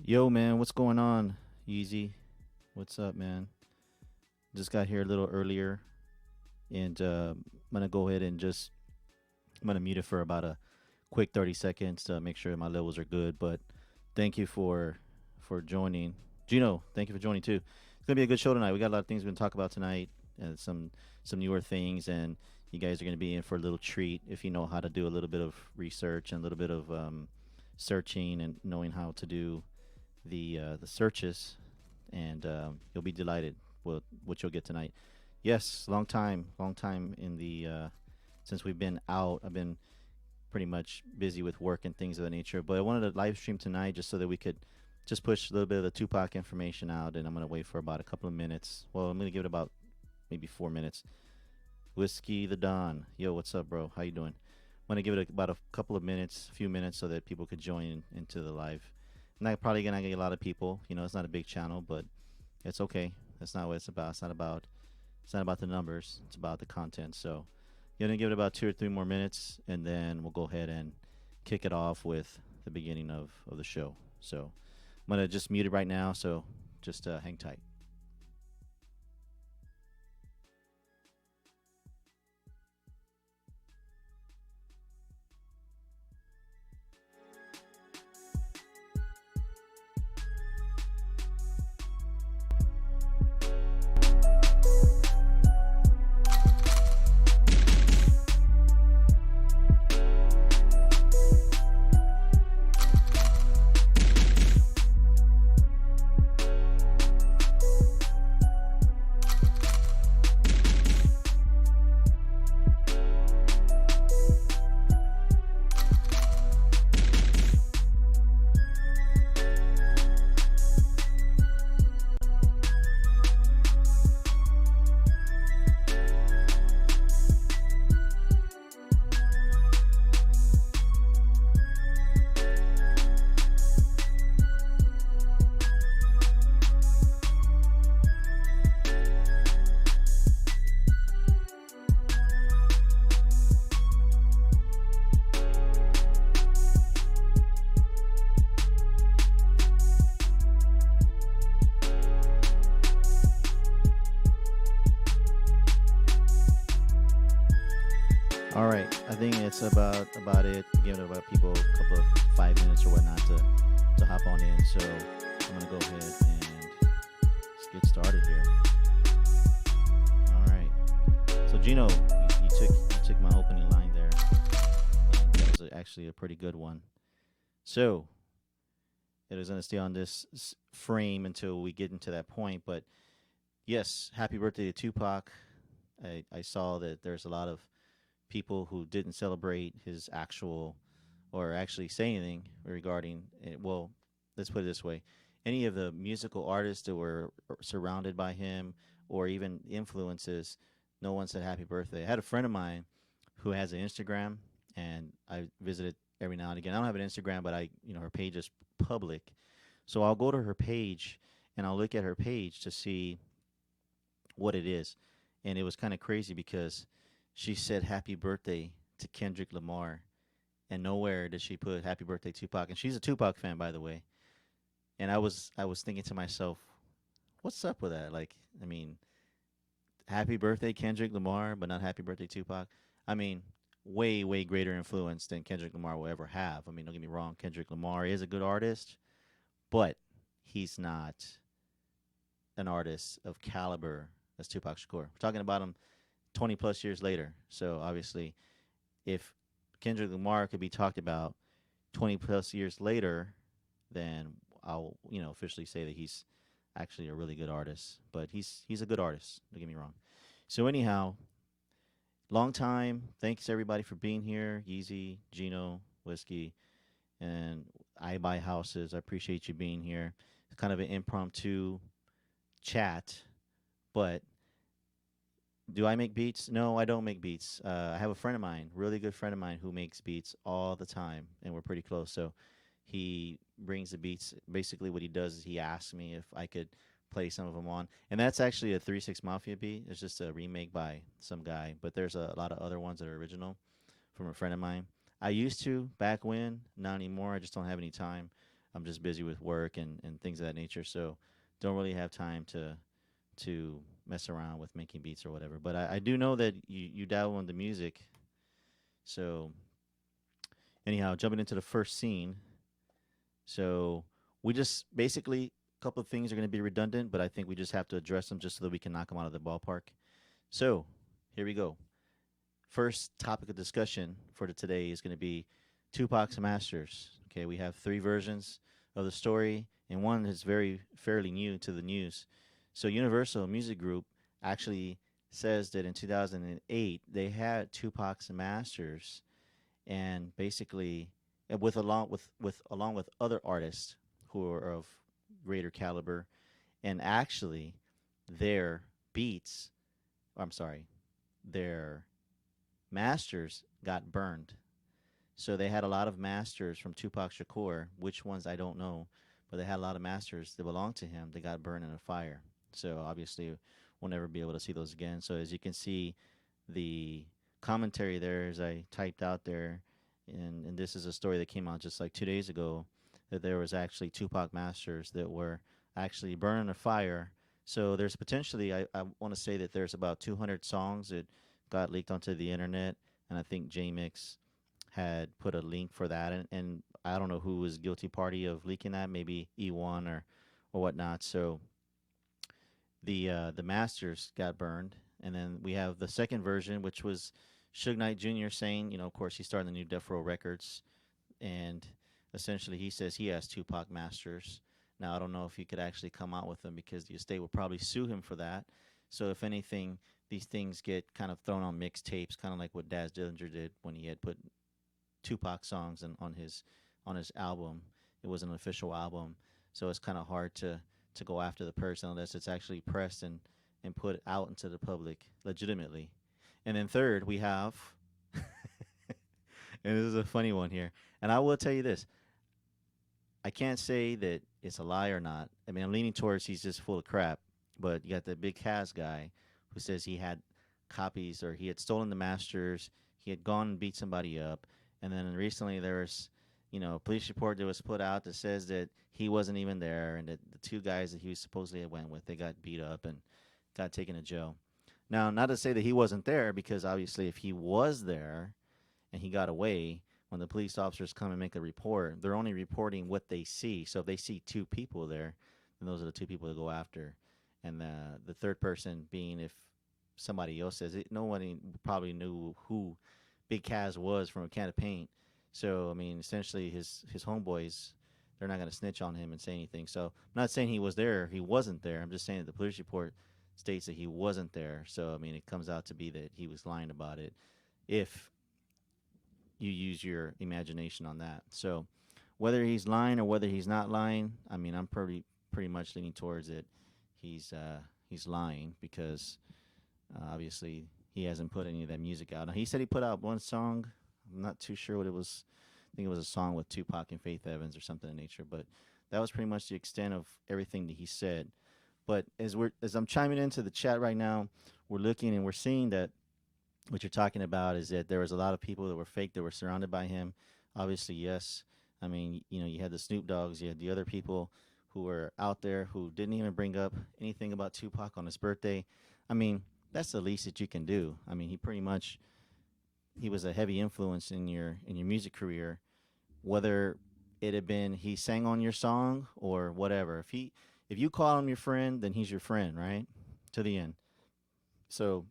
Yo, man, what's going on? Easy. What's up, man? Just got here a little earlier, and I'm gonna go ahead and I'm gonna mute it for about a quick 30 seconds to make sure my levels are good. But thank you for joining, Gino. Thank you for joining too. It's gonna be a good show tonight. We got a lot of things we're gonna talk about tonight, and some newer things, and you guys are gonna be in for a little treat if you know how to do a little bit of research and a little bit of searching and knowing how to do the searches, and you'll be delighted with what you'll get tonight. Yes, long time in the since we've been out. I've been pretty much busy with work and things of that nature, but I wanted to live stream tonight just so that we could just push a little bit of the Tupac information out, and I'm gonna wait for about a couple of minutes. Well, I'm gonna give it about maybe 4 minutes. Whiskey the Don, yo, what's up, bro? How you doing? I'm gonna give it about a couple of minutes, a few minutes, so that people could join into the live. I'm not probably gonna get a lot of people. You know, it's not a big channel, but it's okay. That's not what it's about. It's not about the numbers. It's about the content. So you're gonna give it about 2 or 3 more minutes, and then we'll go ahead and kick it off with the beginning of the show. So I'm gonna just mute it right now. So just hang tight. All right, I think it's about it. Giving about people a couple of 5 minutes or whatnot to hop on in. So I'm gonna go ahead and let's get started here. All right. So Gino, you took my opening line there, and that was actually a pretty good one. So it is gonna stay on this frame until we get into that point. But yes, happy birthday to Tupac. I saw that there's a lot of people who didn't celebrate his actual or actually say anything regarding it. Well, let's put it this way: any of the musical artists that were surrounded by him or even influences, no one said happy birthday. I had a friend of mine who has an Instagram, and I visited every now and again. I don't have an Instagram, but her page is public, so I'll go to her page and I'll look at her page to see what it is. And it was kind of crazy because she said happy birthday to Kendrick Lamar, and nowhere did she put happy birthday Tupac. And she's a Tupac fan, by the way. And I was thinking to myself, what's up with that? Like, I mean, happy birthday Kendrick Lamar, but not happy birthday Tupac. I mean, way greater influence than Kendrick Lamar will ever have. I mean, don't get me wrong, Kendrick Lamar is a good artist, but he's not an artist of caliber as Tupac Shakur. We're talking about him 20 plus years later. So obviously, if Kendrick Lamar could be talked about 20 plus years later, then I'll officially say that he's actually a really good artist. But he's a good artist. Don't get me wrong. So anyhow, long time. Thanks everybody for being here. Yeezy, Gino, Whiskey, and I Buy Houses. I appreciate you being here. It's kind of an impromptu chat, but do I make beats? No, I don't make beats. I have a friend of mine, really good friend of mine, who makes beats all the time, and we're pretty close. So he brings the beats. Basically, what he does is he asks me if I could play some of them on, and that's actually a 3 6 Mafia beat. It's just a remake by some guy, but there's a lot of other ones that are original from a friend of mine. I used to back when, not anymore. I just don't have any time. I'm just busy with work and things of that nature. So don't really have time to mess around with making beats or whatever. But I do know that you dabble into music. So anyhow, jumping into the first scene. So we just basically a couple of things are going to be redundant, but I think we just have to address them just so that we can knock them out of the ballpark. So here we go. First topic of discussion for today is going to be Tupac's Masters. Okay, we have three versions of the story, and one is very fairly new to the news. So Universal Music Group actually says that in 2008 they had Tupac's Masters, and basically with along with other artists who are of greater caliber, and actually their beats, I'm sorry, their masters got burned. So they had a lot of masters from Tupac Shakur, which ones I don't know, but they had a lot of masters that belonged to him that got burned in a fire. So obviously we'll never be able to see those again. So as you can see, the commentary there, as I typed out there, and this is a story that came out just like 2 days ago, that there was actually Tupac masters that were actually burned in a fire. So there's potentially, I want to say that there's about 200 songs that got leaked onto the internet, and I think JMix had put a link for that, and I don't know who was guilty party of leaking that, maybe E1 or whatnot. So the masters got burned, and then we have the second version, which was Suge Knight Jr. saying, of course, he started the new Death Row Records, and essentially he says he has Tupac Masters. Now I don't know if he could actually come out with them because the estate will probably sue him for that. So if anything, these things get kind of thrown on mixtapes, kind of like what Daz Dillinger did when he had put Tupac songs on his album. It was an official album, so it's kind of hard to go after the person unless it's actually pressed and put out into the public legitimately. And then third, we have, and this is a funny one here. And I will tell you this: I can't say that it's a lie or not. I mean, I'm leaning towards he's just full of crap. But you got the big Kaz guy who says he had copies or he had stolen the masters. He had gone and beat somebody up. And then recently there was, a police report that was put out that says that he wasn't even there and that the two guys that he supposedly went with, they got beat up and got taken to jail. Now, not to say that he wasn't there, because obviously if he was there and he got away, when the police officers come and make a report, they're only reporting what they see. So if they see two people there, then those are the two people to go after. And the third person being if somebody else says it, no one probably knew who Big Kaz was from a can of paint. So I mean, essentially his homeboys, they're not going to snitch on him and say anything. So I'm not saying he was there, he wasn't there. I'm just saying that the police report states that he wasn't there. So I mean, it comes out to be that he was lying about it. If you use your imagination on that. So whether he's lying or whether he's not lying, I mean, I'm pretty much leaning towards it. He's lying because obviously he hasn't put any of that music out. Now, he said he put out one song. I'm not too sure what it was. I think it was a song with Tupac and Faith Evans or something of nature. But that was pretty much the extent of everything that he said. But as I'm chiming into the chat right now, we're looking and we're seeing that what you're talking about is that there was a lot of people that were fake that were surrounded by him. Obviously, yes. I mean, you had the Snoop Dogs, you had the other people who were out there who didn't even bring up anything about Tupac on his birthday. I mean, that's the least that you can do. I mean, he was a heavy influence in your music career, whether it had been he sang on your song or whatever. If you call him your friend, then he's your friend, right? To the end. So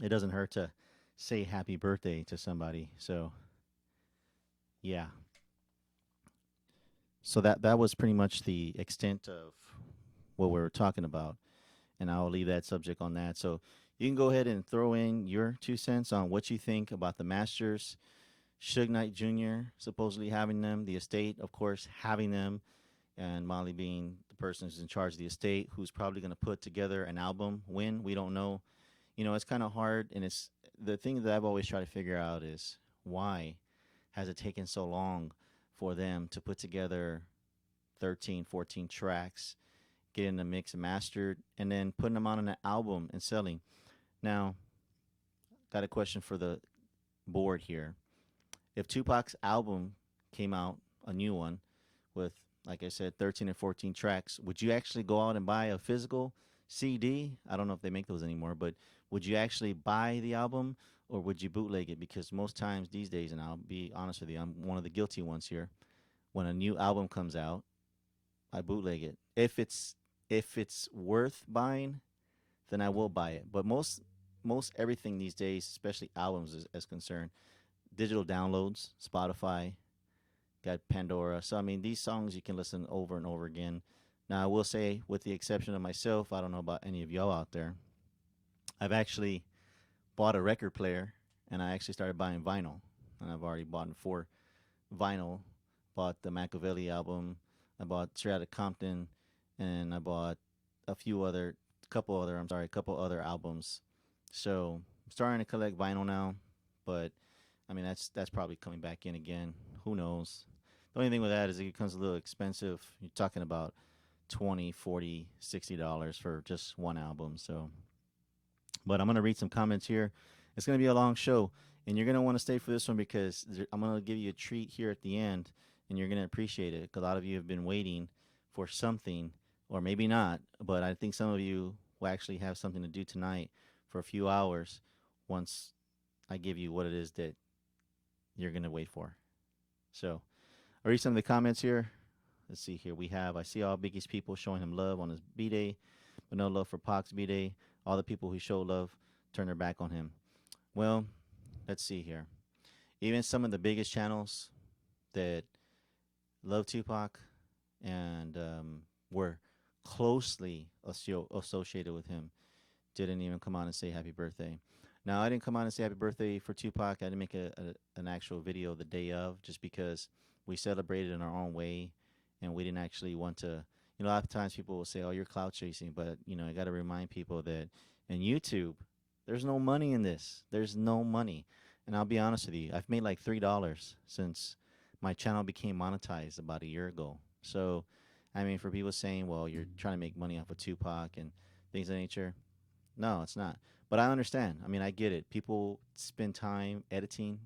it doesn't hurt to say happy birthday to somebody. So yeah. So that was pretty much the extent of what we were talking about, and I'll leave that subject on that. So you can go ahead and throw in your 2 cents on what you think about the Masters, Suge Knight Jr. supposedly having them, the estate, of course, having them, and Molly being the person who's in charge of the estate, who's probably going to put together an album. When, we don't know. It's kind of hard, and it's the thing that I've always tried to figure out is why has it taken so long for them to put together 13, 14 tracks, get in the mix and mastered, and then putting them on an album and selling. Now, got a question for the board here. If Tupac's album came out, a new one, with like I said, 13 or 14 tracks. Would you actually go out and buy a physical CD? I don't know if they make those anymore, but would you actually buy the album or would you bootleg it? Because most times these days, and I'll be honest with you, I'm one of the guilty ones here. When a new album comes out, I bootleg it. If it's worth buying, then I will buy it. But most everything these days, especially albums as concerned, digital downloads, Spotify, got Pandora. So I mean, these songs you can listen over and over again. Now I will say, with the exception of myself, I don't know about any of y'all out there. I've actually bought a record player, and I actually started buying vinyl, and I've already bought four vinyl. Bought the Machiavelli album. I bought Straight Outta Compton, and I bought a couple other albums. So I'm starting to collect vinyl now, but I mean that's probably coming back in again. Who knows? The only thing with that is it becomes a little expensive. You're talking about 20, 40, $60 for just one album. So, but I'm gonna read some comments here. It's gonna be a long show, and you're gonna want to stay for this one because I'm gonna give you a treat here at the end, and you're gonna appreciate it. 'Cause a lot of you have been waiting for something, or maybe not, but I think some of you will actually have something to do tonight for a few hours once I give you what it is that you're gonna wait for. So I'll read some of the comments here. Let's see here. I see all Biggie's people showing him love on his B Day, but no love for Pac's B Day. All the people who show love turn their back on him. Well, let's see here. Even some of the biggest channels that love Tupac and were closely associated with him didn't even come on and say happy birthday. Now, I didn't come on and say happy birthday for Tupac. I didn't make an actual video the day of just because we celebrated in our own way and we didn't actually want to. A lot of times people will say, oh, you're clout chasing. But, I got to remind people that in YouTube, there's no money in this. There's no money. And I'll be honest with you, I've made like $3 since my channel became monetized about a year ago. So, I mean, for people saying, well, you're trying to make money off of Tupac and things of that nature, no, it's not. But I understand. I mean, I get it. People spend time editing.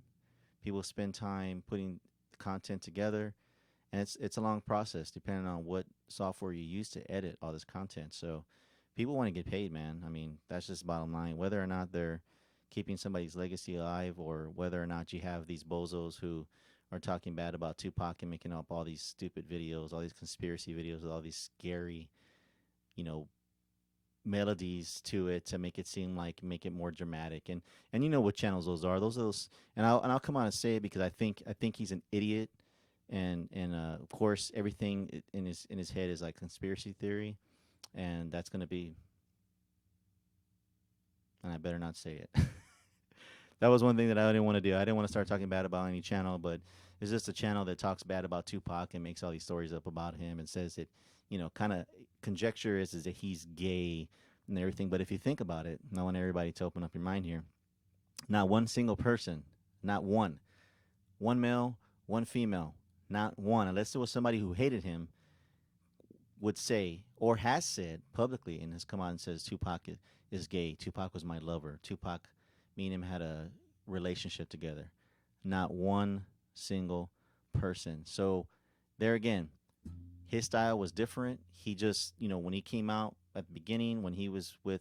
People spend time putting content together, and it's a long process depending on what software you use to edit all this content. So, people want to get paid, man. I mean, that's just the bottom line. Whether or not they're keeping somebody's legacy alive, or whether or not you have these bozos who are talking bad about Tupac and making up all these stupid videos, all these conspiracy videos with all these scary, you know, melodies to it to make it more dramatic, and you know what channels those are. Those and I'll come on and say it because I think he's an idiot, and of course everything in his head is like conspiracy theory, and that's gonna be, and I better not say it. That was one thing that I didn't want to do. I didn't want to start talking bad about any channel, but it's just a channel that talks bad about Tupac and makes all these stories up about him and says that, kind of conjecture is that he's gay and everything. But if you think about it, and I want everybody to open up your mind here, not one single person, not one male, one female, not one, unless it was somebody who hated him, would say or has said publicly and has come out and says Tupac is gay. Tupac was my lover. Tupac, me and him had a relationship together. Not one single person. So there again, his style was different. He just, when he came out at the beginning, when he was with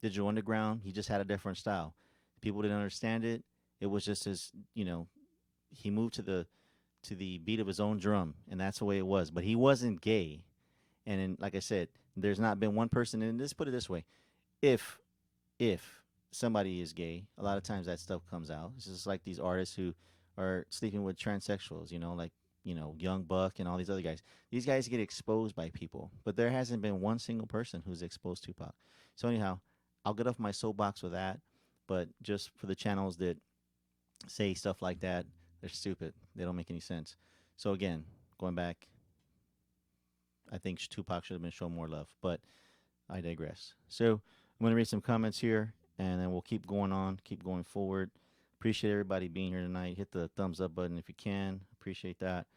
Digital Underground, he just had a different style. People didn't understand it. It was just he moved to the beat of his own drum, and that's the way it was. But he wasn't gay. And then, like I said, there's not been one person. And let's put it this way: if somebody is gay, a lot of times that stuff comes out. It's just like these artists who are sleeping with transsexuals, like Young Buck and all these other guys. These guys get exposed by people, but there hasn't been one single person who's exposed Tupac. So anyhow, I'll get off my soapbox with that. But just for the channels that say stuff like that, they're stupid. They don't make any sense. So again, going back, I think Tupac should have been shown more love, but I digress. So I'm going to read some comments here, and then we'll keep going on, keep going forward. Appreciate everybody being here tonight. Hit the thumbs up button if you can. Appreciate that.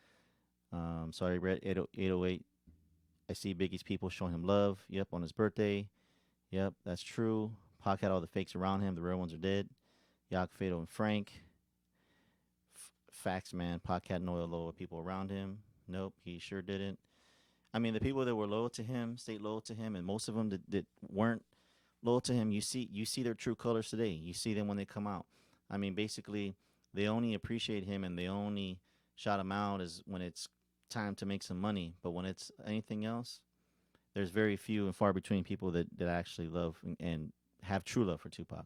Sorry, Red 808. I see Biggie's people showing him love. Yep, on his birthday. Yep, that's true. Pac had all the fakes around him. The real ones are dead. Yak, Fado, and Frank. Facts, man. Pac had no loyal people around him. Nope, he sure didn't. I mean, the people that were loyal to him stayed loyal to him, and most of them that weren't loyal to him, you see their true colors today. You see them when they come out. I mean, basically, they only appreciate him and they only shout him out is when it's time to make some money. But when it's anything else, there's very few and far between people that actually love and have true love for Tupac.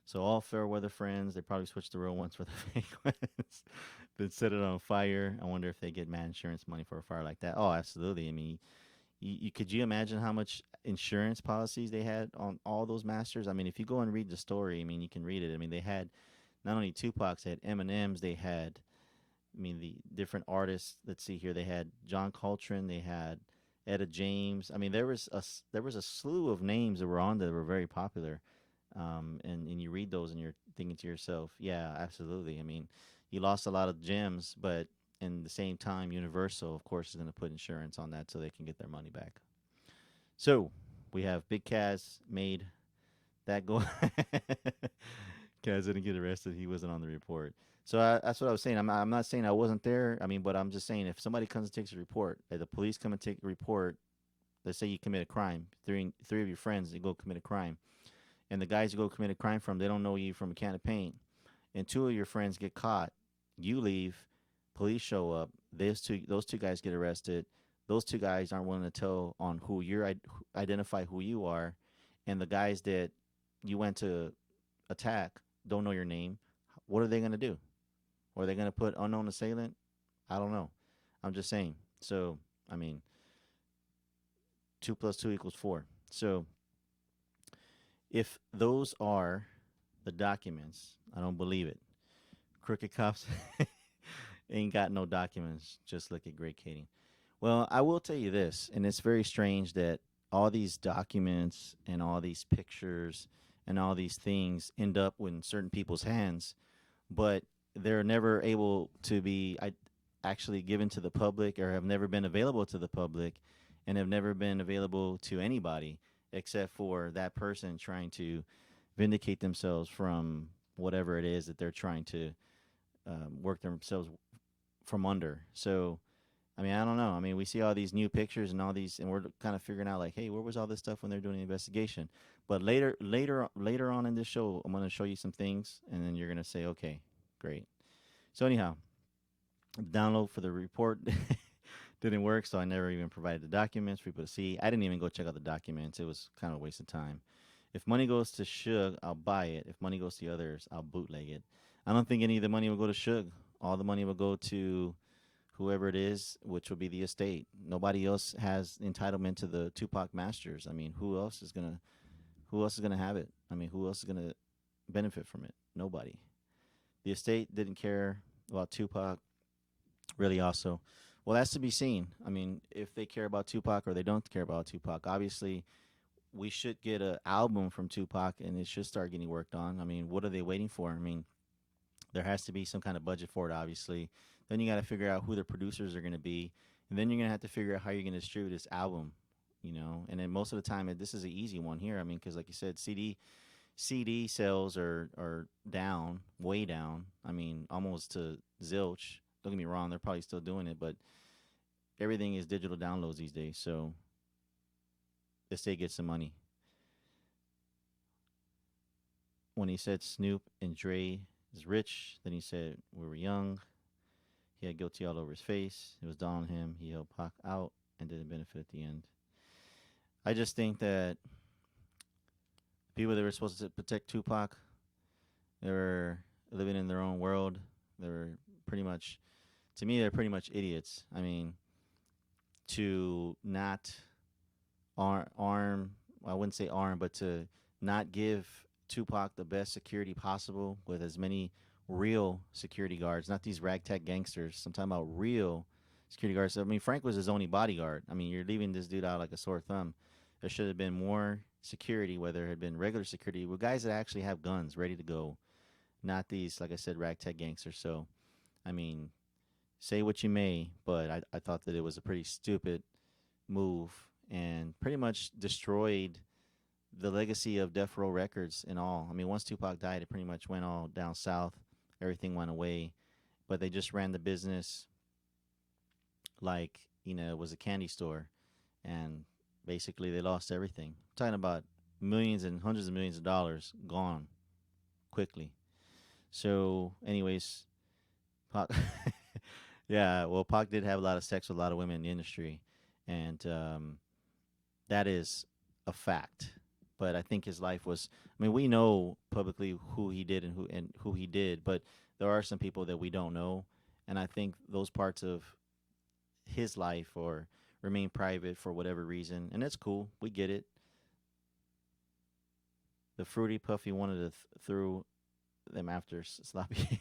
So all fair weather friends, they probably switched the real ones for the fake ones. Then set it on fire. I wonder if they get mad insurance money for a fire like that. Oh, absolutely. I mean, could you imagine how much insurance policies they had on all those masters? I mean, if you go and read the story, I mean, you can read it. I mean, they had not only Tupac's, they had Eminem's, they had, I mean, the different artists. Let's see here, they had John Coltrane, they had Etta James. I mean, there was a slew of names that were on there that were very popular. And you read those and you're thinking to yourself, yeah, absolutely. I mean, you lost a lot of gems, but in the same time, Universal, of course, is going to put insurance on that so they can get their money back. So we have Big Kaz made that go. Kaz didn't get arrested. He wasn't on the report. So that's what I was saying. I'm not saying I wasn't there. I mean, but I'm just saying if somebody comes and takes a report, if the police come and take a report, let's say you commit a crime, three of your friends, they go commit a crime, and the guys you go commit a crime from, they don't know you from a can of paint, and two of your friends get caught, you leave, police show up, those two guys get arrested. Those two guys aren't willing to tell on who you're identify who you are, and the guys that you went to attack don't know your name. What are they going to do? Are they going to put unknown assailant? I don't know. I'm just saying. So, I mean, 2 plus 2 equals 4. So, if those are the documents, I don't believe it. Crooked cops ain't got no documents. Just look at Great Katie. Well, I will tell you this, and it's very strange that all these documents and all these pictures and all these things end up in certain people's hands, but they're never able to be actually given to the public or have never been available to the public and have never been available to anybody except for that person trying to vindicate themselves from whatever it is that they're trying to work themselves from under. So, I mean, I don't know. I mean, we see all these new pictures and all these, and we're kind of figuring out like, hey, where was all this stuff when they're doing the investigation? But later on in this show, I'm going to show you some things, and then you're going to say, okay, great. So anyhow, download for the report didn't work, so I never even provided the documents for people to see. I didn't even go check out the documents. It was kind of a waste of time. If money goes to Suge, I'll buy it. If money goes to the others, I'll bootleg it. I don't think any of the money will go to Suge. All the money will go to whoever it is, which will be the estate. Nobody else has entitlement to the Tupac Masters. I mean, who else is gonna have it? I mean, who else is gonna benefit from it? Nobody. The estate didn't care about Tupac really also. Well, that's to be seen. I mean, if they care about Tupac or they don't care about Tupac. Obviously, we should get an album from Tupac and it should start getting worked on. I mean, what are they waiting for? I mean, there has to be some kind of budget for it, obviously. Then you got to figure out who the producers are going to be. And then you're going to have to figure out how you're going to distribute this album, you know. And then most of the time, this is an easy one here. I mean, because like you said, CD sales are down, way down. I mean, almost to zilch. Don't get me wrong, they're probably still doing it, but everything is digital downloads these days. So the state gets some money. When he said Snoop and Dre is rich, then he said we were young. He had guilty all over his face. It was down on him. He helped Pac out and didn't benefit at the end. I just think that people that were supposed to protect Tupac, they were living in their own world. They were pretty much, to me, they're pretty much idiots. I mean, to not arm, I wouldn't say arm, but to not give Tupac the best security possible with as many real security guards, not these ragtag gangsters. I'm talking about real security guards. I mean, Frank was his only bodyguard. I mean, you're leaving this dude out like a sore thumb. There should have been more security, whether it had been regular security, with guys that actually have guns ready to go, not these, like I said, ragtag gangsters. So, I mean, say what you may, but I thought that it was a pretty stupid move and pretty much destroyed the legacy of Death Row Records and all. I mean, once Tupac died, it pretty much went all down south. Everything went away, but they just ran the business like it was a candy store, and basically they lost everything. I'm talking about millions and hundreds of millions of dollars gone quickly. So, anyways, Pac, yeah, well, Pac did have a lot of sex with a lot of women in the industry, and that is a fact. But I think his life was. I mean, we know publicly who he did and who he did, but there are some people that we don't know, and I think those parts of his life or remain private for whatever reason, and that's cool. We get it. The fruity puffy wanted to throw them after sloppy.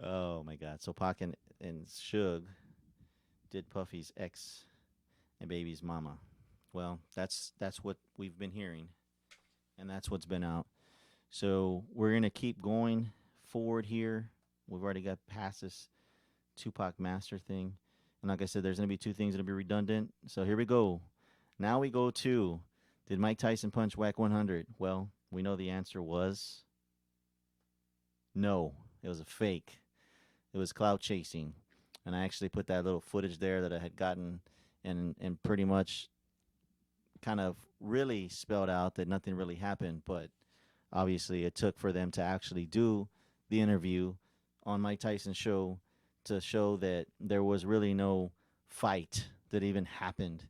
Oh my God! So Pac and Suge did Puffy's ex and baby's mama. Well, that's what we've been hearing, and that's what's been out. So we're gonna keep going forward here. We've already got past this Tupac Master thing, and like I said, there's gonna be two things that'll be redundant. So here we go. Now we go to, did Mike Tyson punch Whack 100? Well, we know the answer was no. It was a fake. It was cloud chasing, and I actually put that little footage there that I had gotten, and pretty much kind of really spelled out that nothing really happened. But obviously, it took for them to actually do the interview on Mike Tyson's show to show that there was really no fight that even happened.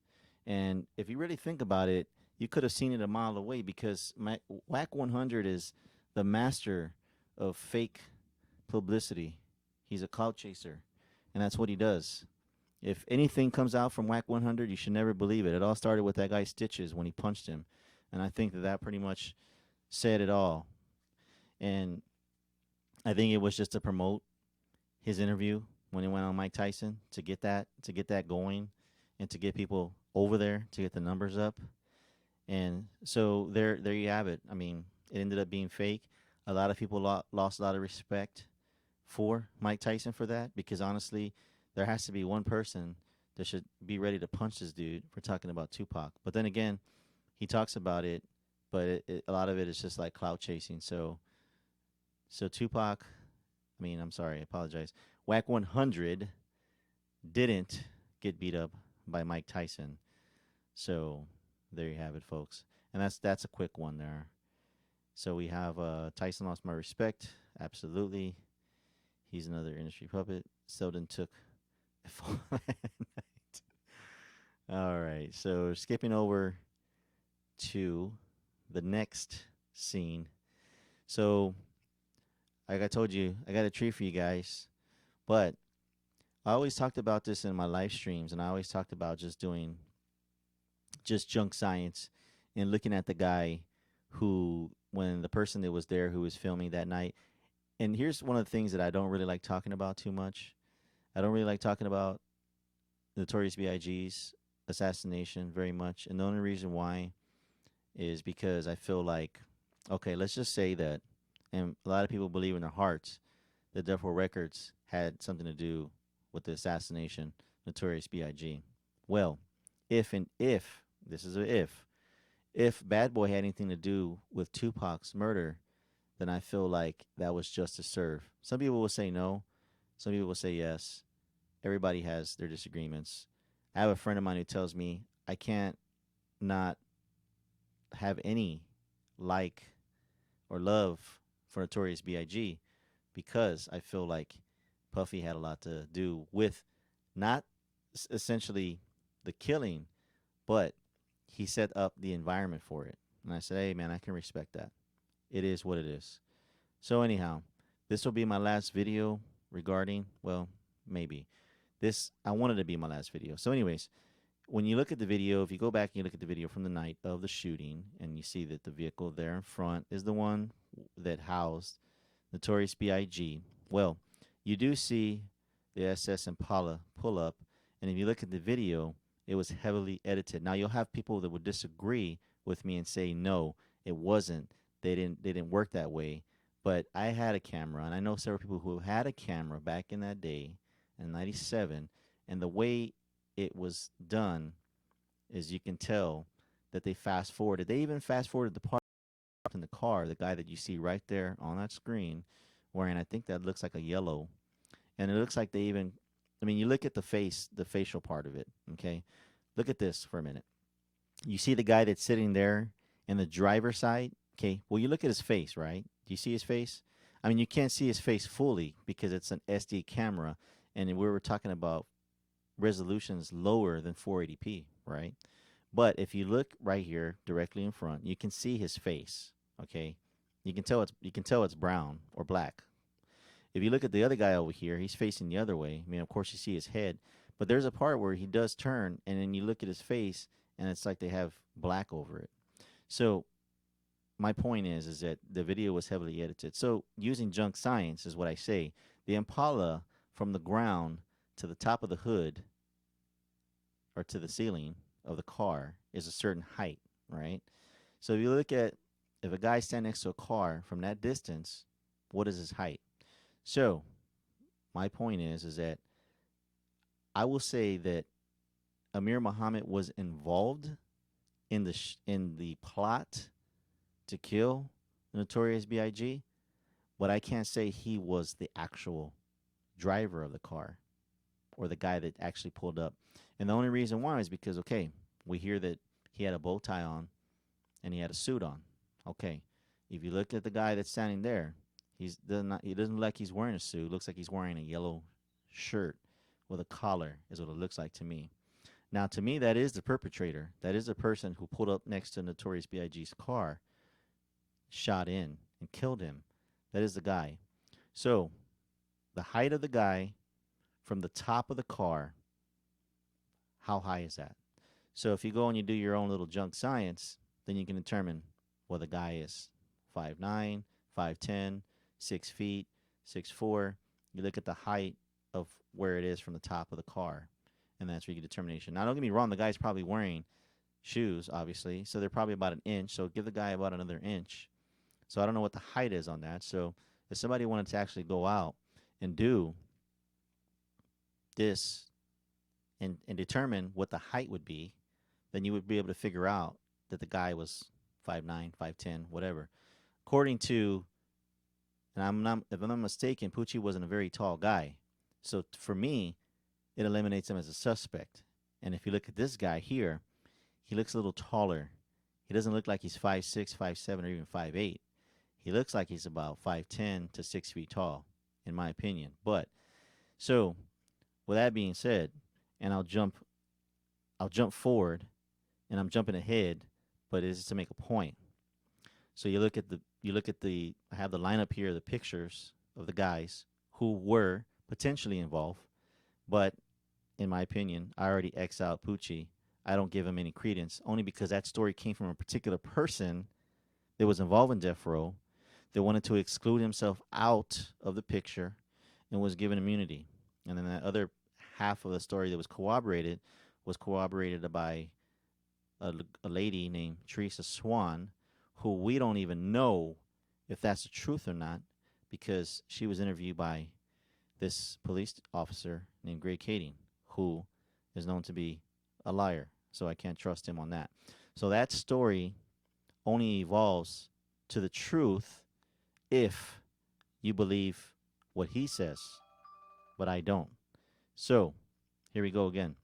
And if you really think about it, you could have seen it a mile away because Whack 100 is the master of fake publicity. He's a clout chaser, and that's what he does. If anything comes out from Whack 100, you should never believe it. It all started with that guy Stitches when he punched him, and I think that that pretty much said it all. And I think it was just to promote his interview when he went on Mike Tyson to get that going, and to get people over there to get the numbers up. And so there you have it. I mean, it ended up being fake. A lot of people lost a lot of respect for Mike Tyson for that because honestly, there has to be one person that should be ready to punch this dude for talking about Tupac. But then again, he talks about it, but a lot of it is just like clout chasing. So Tupac, I mean, I'm sorry, I apologize. Whack 100 didn't get beat up by Mike Tyson. So there you have it, folks. And that's a quick one there. So we have Tyson lost my respect. Absolutely. He's another industry puppet. Selden took a fall night. All right. So skipping over to the next scene. So, like I told you, I got a treat for you guys. But I always talked about this in my live streams, and I always talked about just doing just junk science and looking at the guy who, when the person that was there who was filming that night. And here's one of the things that I don't really like talking about too much. I don't really like talking about Notorious B.I.G.'s assassination very much. And the only reason why is because I feel like, okay, let's just say that, and a lot of people believe in their hearts that Therefore Records had something to do with the assassination, Notorious B.I.G. Well, if this is a if Bad Boy had anything to do with Tupac's murder, then I feel like that was justice served. Some people will say no, some people will say yes. Everybody has their disagreements. I have a friend of mine who tells me I can't not have any like or love for Notorious B.I.G. because I feel like Puffy had a lot to do with not essentially the killing, but he set up the environment for it. And I said, hey, man, I can respect that. It is what it is. So, anyhow, this will be my last video regarding, well, maybe. I wanted to be my last video. So, anyways, when you look at the video, if you go back and you look at the video from the night of the shooting, and you see that the vehicle there in front is the one that housed Notorious B.I.G., well, you do see the SS Impala pull up, and if you look at the video, it was heavily edited. Now, you'll have people that would disagree with me and say, no, it wasn't. They didn't work that way. But I had a camera, and I know several people who had a camera back in that day, in '97, and the way it was done is you can tell that they fast forwarded. They even fast forwarded the part in the car, the guy that you see right there on that screen, wearing, I think that looks like a yellow, and it looks like they even I mean, you look at the face, the facial part of it. Okay, look at this for a minute. You see the guy that's sitting there in the driver's side. Okay, well, you look at his face, right? Do you see his face? I mean, you can't see his face fully because it's an SD camera, and we were talking about resolutions lower than 480p, right? But if you look right here directly in front, you can see his face. Okay, you can tell it's brown or black. If you look at the other guy over here, he's facing the other way. I mean, of course, you see his head, but there's a part where he does turn, and then you look at his face, and it's like they have black over it. So my point is that the video was heavily edited. So using junk science is what I say. The Impala from the ground to the top of the hood or to the ceiling of the car is a certain height, right? So if you look at if a guy stands next to a car from that distance, what is his height? So my point is that I will say that Amir Muhammad was involved in the plot to kill Notorious B.I.G., but I can't say he was the actual driver of the car or the guy that actually pulled up. And the only reason why is because, okay, we hear that he had a bow tie on and he had a suit on. Okay, if you look at the guy that's standing there, he doesn't look like he's wearing a suit. It looks like he's wearing a yellow shirt with a collar is what it looks like to me. Now, to me, that is the perpetrator. That is the person who pulled up next to Notorious B.I.G.'s car, shot in, and killed him. That is the guy. So, the height of the guy from the top of the car, how high is that? So, if you go and you do your own little junk science, then you can determine whether the guy is 5'9", 5'10", 6 feet, 6'4". You look at the height of where it is from the top of the car, and that's where you get determination. Now, don't get me wrong, the guy's probably wearing shoes, obviously, so they're probably about an inch. So give the guy about another inch. So I don't know what the height is on that. So if somebody wanted to actually go out and do this and determine what the height would be, then you would be able to figure out that the guy was 5'9", 5'10", whatever. According to, and if I'm not mistaken, Pucci wasn't a very tall guy. So for me, it eliminates him as a suspect. And if you look at this guy here, he looks a little taller. He doesn't look like he's 5'6", 5'7", or even 5'8". He looks like he's about 5'10" to 6 feet tall, in my opinion. But so, with that being said, and I'll jump forward, and I'm jumping ahead, but it's to make a point. So you look at the I have the lineup here, the pictures of the guys who were potentially involved, but in my opinion, I already X out Pucci. I don't give him any credence, only because that story came from a particular person that was involved in death row that wanted to exclude himself out of the picture and was given immunity. And then that other half of the story that was corroborated by a lady named Teresa Swan, who we don't even know if that's the truth or not, because she was interviewed by this police officer named Greg Kading, who is known to be a liar. So I can't trust him on that. So that story only evolves to the truth if you believe what he says, but I don't. So here we go again.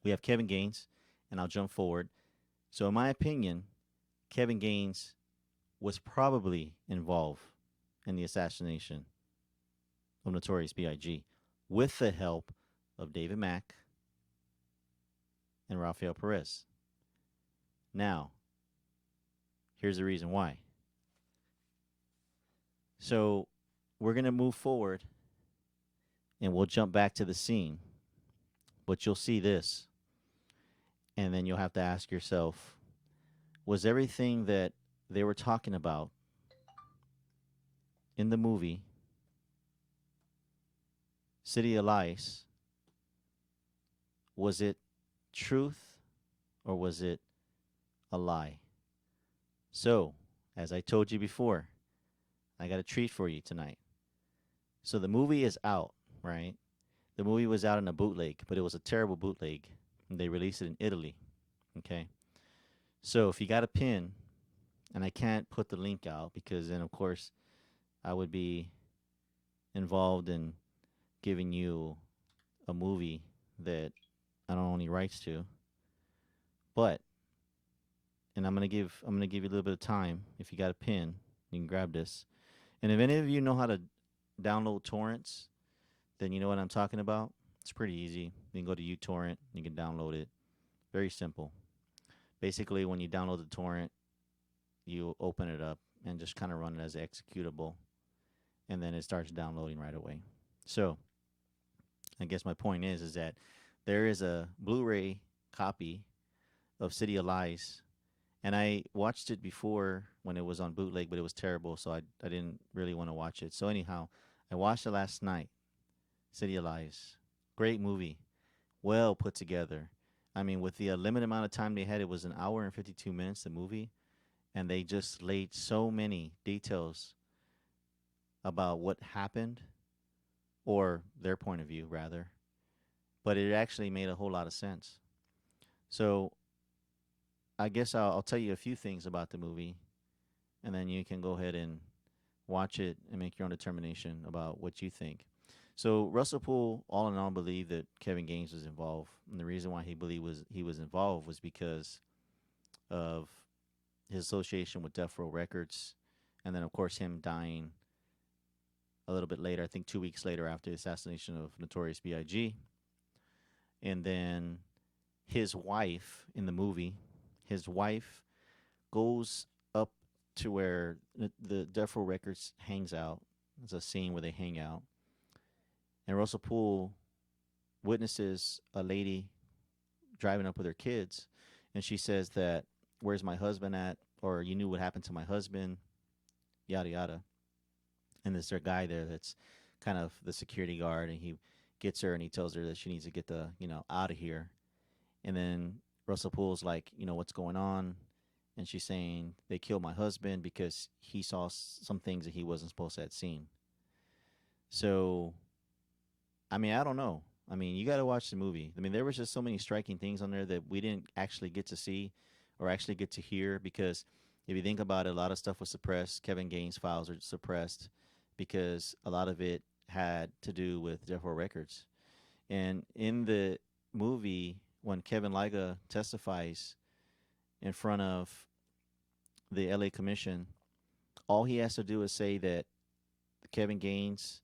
We have Kevin Gaines, and I'll jump forward. So in my opinion, Kevin Gaines was probably involved in the assassination of Notorious B.I.G. with the help of David Mack and Rafael Perez. Now, here's the reason why. So we're going to move forward and we'll jump back to the scene. But you'll see this. And then you'll have to ask yourself, was everything that they were talking about in the movie City of Lies, was it truth or was it a lie? So, as I told you before, I got a treat for you tonight. So the movie is out, right? The movie was out in a bootleg, but it was a terrible bootleg. And they released it in Italy, okay? So if you got a pin, and I can't put the link out because then, of course, I would be involved in giving you a movie that I don't own any rights to, but and I'm gonna give you a little bit of time. If you got a pen, you can grab this. And if any of you know how to download torrents, then you know what I'm talking about. It's pretty easy. You can go to uTorrent, you can download it. Very simple. Basically, when you download the torrent, you open it up and just kind of run it as an executable, and then it starts downloading right away. So, I guess my point is that there is a Blu-ray copy of City of Lies, and I watched it before when it was on bootleg, but it was terrible, so I didn't really want to watch it. So anyhow, I watched it last night. City of Lies, great movie, well put together. I mean, with the limited amount of time they had, it was an hour and 52 minutes. The movie, and they just laid so many details about what happened, or their point of view rather. But it actually made a whole lot of sense. So I guess I'll tell you a few things about the movie, and then you can go ahead and watch it and make your own determination about what you think. So Russell Poole, all in all, believed that Kevin Gaines was involved, and the reason why he was involved was because of his association with Death Row Records, and then of course him dying a little bit later. I think 2 weeks later after the assassination of Notorious B.I.G. And then his wife in the movie, his wife goes up to where the Death Row Records hangs out. There's a scene where they hang out, and Russell Poole witnesses a lady driving up with her kids, and she says that, "Where's my husband at?" Or, "You knew what happened to my husband," yada yada. And there's a guy there that's kind of the security guard, and he gets her and he tells her that she needs to get the out of here. And then Russell Poole's like, "What's going on?" And she's saying, "They killed my husband because he saw some things that he wasn't supposed to have seen." So, I mean, I don't know. I mean, you got to watch the movie. I mean, there was just so many striking things on there that we didn't actually get to see or actually get to hear, because if you think about it, a lot of stuff was suppressed. Kevin Gaines' files are suppressed because a lot of it had to do with Death Row Records. And in the movie, when Kevin Liga testifies in front of the LA Commission, all he has to do is say that Kevin Gaines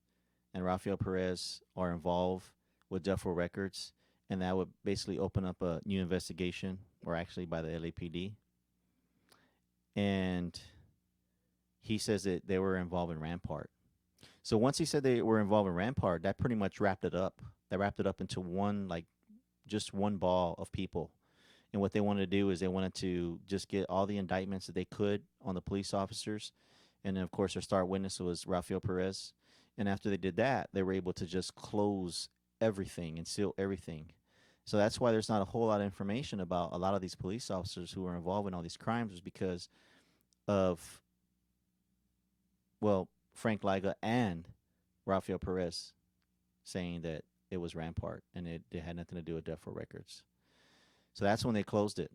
and Rafael Perez are involved with Death Row Records, and that would basically open up a new investigation, or actually by the LAPD. And he says that they were involved in Rampart. So once he said they were involved in Rampart, that pretty much wrapped it up. That wrapped it up into one, like, just one ball of people. And what they wanted to do is they wanted to just get all the indictments that they could on the police officers. And then, of course, their star witness was Rafael Perez. And after they did that, they were able to just close everything and seal everything. So that's why there's not a whole lot of information about a lot of these police officers who were involved in all these crimes, was because of, well, Frank Liga and Rafael Perez saying that it was Rampart and it had nothing to do with Death Row Records. So that's when they closed it.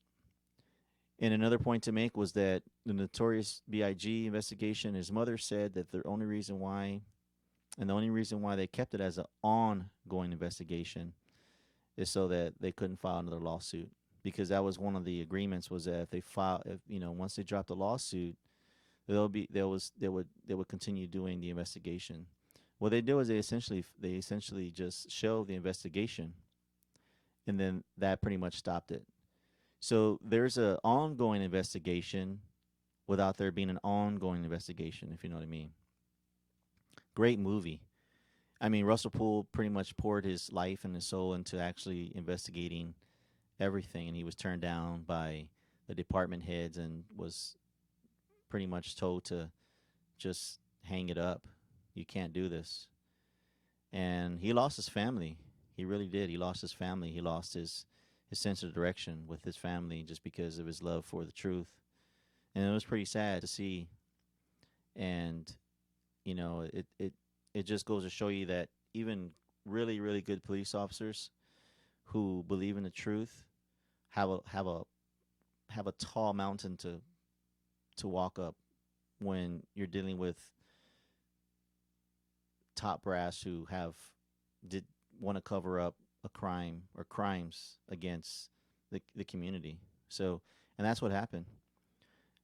And another point to make was that the Notorious B.I.G. investigation, his mother said that the only reason why they kept it as an ongoing investigation is so that they couldn't file another lawsuit, because that was one of the agreements, was that if they file, once they dropped the lawsuit, they would continue doing the investigation. What they did was they essentially just shelved the investigation, and then that pretty much stopped it. So there's an ongoing investigation without there being an ongoing investigation, if you know what I mean. Great movie. I mean, Russell Poole pretty much poured his life and his soul into actually investigating everything, and he was turned down by the department heads and was pretty much told to just hang it up. You can't do this. And he lost his family. He really did. He lost his family. He lost his sense of direction with his family just because of his love for the truth. And it was pretty sad to see. And, it just goes to show you that even really, really good police officers who believe in the truth have a tall mountain to walk up when you're dealing with top brass who did want to cover up a crime or crimes against the community. So, and that's what happened.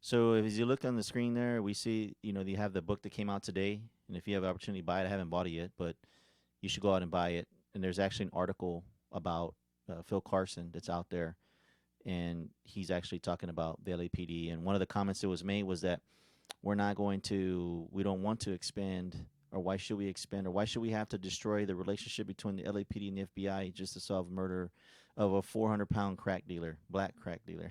So as you look on the screen there, we see, you have the book that came out today. And if you have an opportunity to buy it, I haven't bought it yet, but you should go out and buy it. And there's actually an article about Phil Carson that's out there. And he's actually talking about the LAPD. And one of the comments that was made was that we don't want to expand, or why should we expand, or why should we have to destroy the relationship between the LAPD and the FBI just to solve murder of a 400-pound crack dealer, black crack dealer.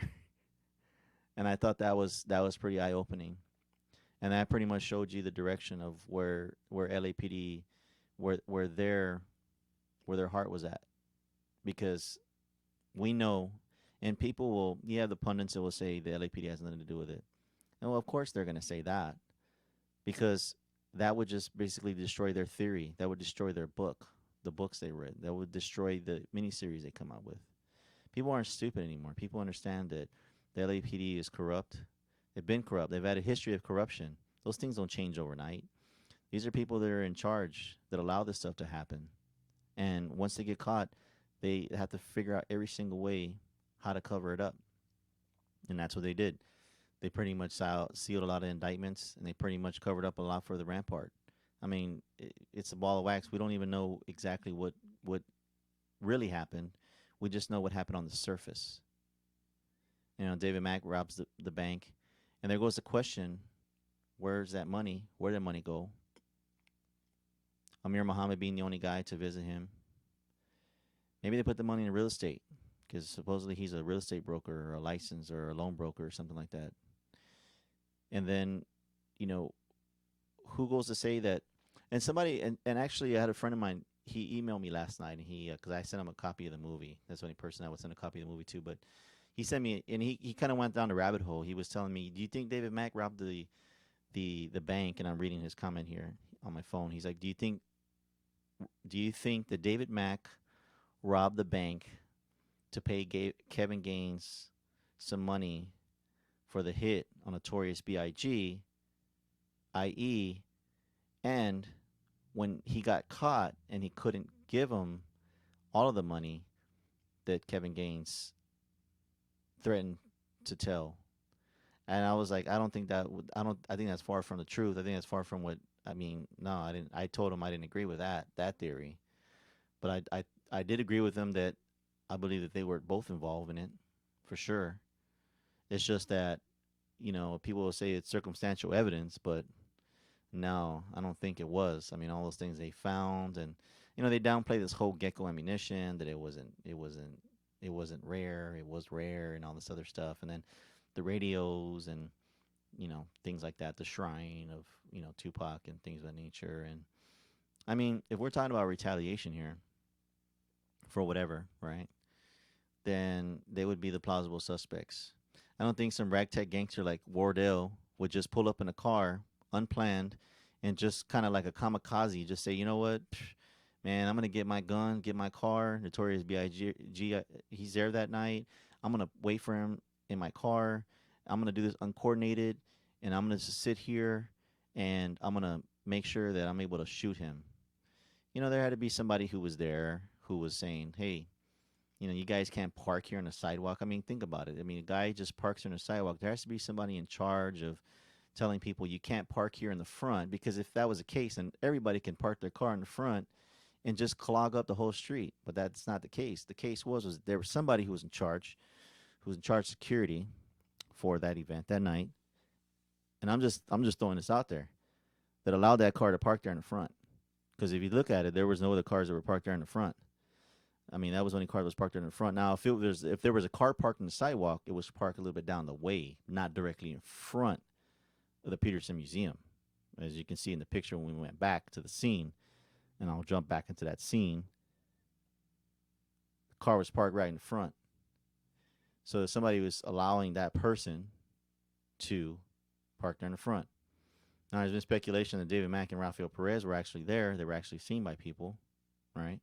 And I thought that was pretty eye opening, and that pretty much showed you the direction of where LAPD, where their heart was at, because we know, and people will, the pundits that will say the LAPD has nothing to do with it, and well, of course they're going to say that, because that would just basically destroy their theory. That would destroy their book, the books they read. That would destroy the miniseries they come out with. People aren't stupid anymore. People understand that the LAPD is corrupt. They've been corrupt. They've had a history of corruption. Those things don't change overnight. These are people that are in charge that allow this stuff to happen. And once they get caught, they have to figure out every single way how to cover it up. And that's what they did. They pretty much sealed a lot of indictments, and they pretty much covered up a lot for the Rampart. I mean, it's a ball of wax. We don't even know exactly what really happened. We just know what happened on the surface. David Mack robs the bank, and there goes the question, where's that money? Where did that money go? Amir Muhammad being the only guy to visit him. Maybe they put the money in real estate, because supposedly he's a real estate broker or a license or a loan broker or something like that. And then, who goes to say that? And somebody, and actually I had a friend of mine, he emailed me last night, and because I sent him a copy of the movie. That's the only person I would send a copy of the movie to, but he sent me, and he kind of went down the rabbit hole. He was telling me, do you think David Mack robbed the bank? And I'm reading his comment here on my phone. He's like, do you think that David Mack robbed the bank to pay Kevin Gaines some money for the hit on Notorious B.I.G., i.e., and when he got caught and he couldn't give him all of the money that Kevin Gaines threatened to tell. And I was like, I think that's far from the truth. I think that's far from what, no, I didn't. I told him I didn't agree with that theory. But I did agree with him that I believe that they were both involved in it, for sure. It's just that, people will say it's circumstantial evidence, but no, I don't think it was. All those things they found, and they downplay this whole gecko ammunition, that it wasn't rare, it was rare, and all this other stuff, and then the radios and things like that, the shrine of Tupac and things of that nature. And if we're talking about retaliation here for whatever, right, then they would be the plausible suspects. I don't think some ragtag gangster like Wardell would just pull up in a car unplanned and just kind of like a kamikaze just say, you know what, man, I'm going to get my gun, get my car. Notorious B.I.G, he's there that night. I'm going to wait for him in my car. I'm going to do this uncoordinated, and I'm going to just sit here, and I'm going to make sure that I'm able to shoot him. There had to be somebody who was there who was saying, hey, you guys can't park here on the sidewalk. Think about it. A guy just parks on the sidewalk. There has to be somebody in charge of telling people you can't park here in the front, because if that was the case, then everybody can park their car in the front and just clog up the whole street. But that's not the case. The case was there was somebody who was in charge of security for that event that night. And I'm just throwing this out there, that allowed that car to park there in the front. Because if you look at it, there was no other cars that were parked there in the front. That was the only car that was parked there in the front. Now, if there was a car parked on the sidewalk, it was parked a little bit down the way, not directly in front of the Peterson Museum. As you can see in the picture when we went back to the scene, and I'll jump back into that scene, the car was parked right in front. So somebody was allowing that person to park there in the front. Now, there's been speculation that David Mack and Rafael Perez were actually there. They were actually seen by people, right?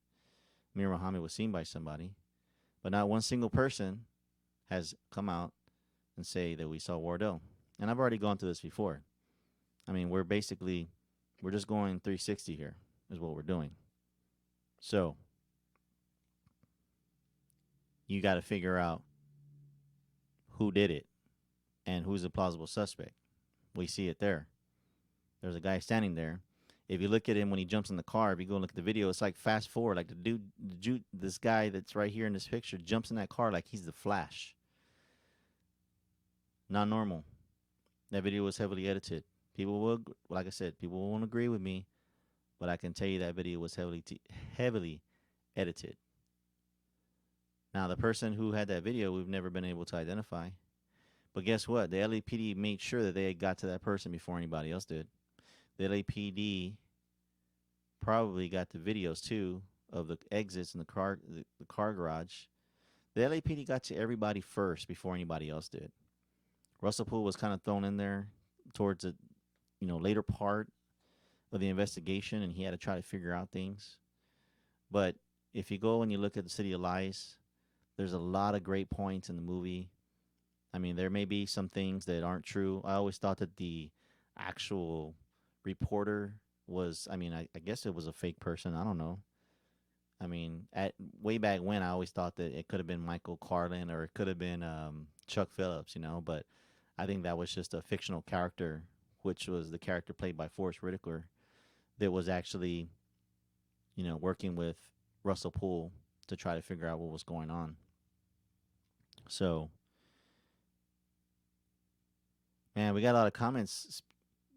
Mir Muhammad was seen by somebody. But not one single person has come out and say that we saw Wardell. And I've already gone through this before. We're just going 360 here is what we're doing. So, you got to figure out who did it and who's a plausible suspect. We see it there. There's a guy standing there. If you look at him when he jumps in the car, if you go and look at the video, it's like fast forward. Like this guy that's right here in this picture jumps in that car like he's the Flash. Not normal. That video was heavily edited. People will, like I said, people won't agree with me, but I can tell you that video was heavily edited. Now, the person who had that video, we've never been able to identify. But guess what? The LAPD made sure that they got to that person before anybody else did. The LAPD probably got the videos too of the exits in the car garage. The LAPD got to everybody first before anybody else did. Russell Poole was kind of thrown in there towards the later part of the investigation, and he had to try to figure out things. But if you go and you look at the City of Lies, there's a lot of great points in the movie. I mean, there may be some things that aren't true. I always thought that the actual reporter was, I guess it was a fake person. I don't know. I mean, at way back when, I always thought that it could have been Michael Carlin or it could have been Chuck Phillips, but I think that was just a fictional character, which was the character played by Forrest Whitaker, that was actually, working with Russell Poole to try to figure out what was going on. So, man, we got a lot of comments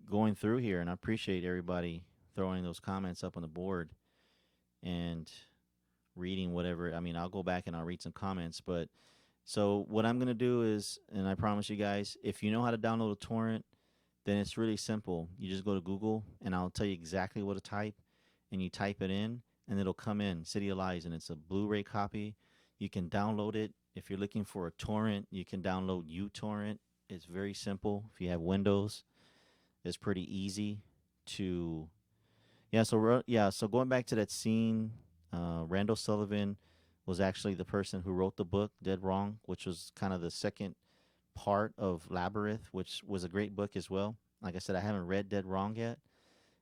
going through here, and I appreciate everybody throwing those comments up on the board and reading whatever. I mean, I'll go back and I'll read some comments, but so what I'm going to do is, and I promise you guys, if you know how to download a torrent, then it's really simple. You just go to Google, and I'll tell you exactly what to type, and you type it in, and it'll come in, City of Lies, and it's a Blu-ray copy. You can download it. If you're looking for a torrent, you can download uTorrent. It's very simple. If you have Windows, it's pretty easy to. So going back to that scene, Randall Sullivan was actually the person who wrote the book Dead Wrong, which was kind of the second part of Labyrinth, which was a great book as well. Like I said, I haven't read Dead Wrong yet.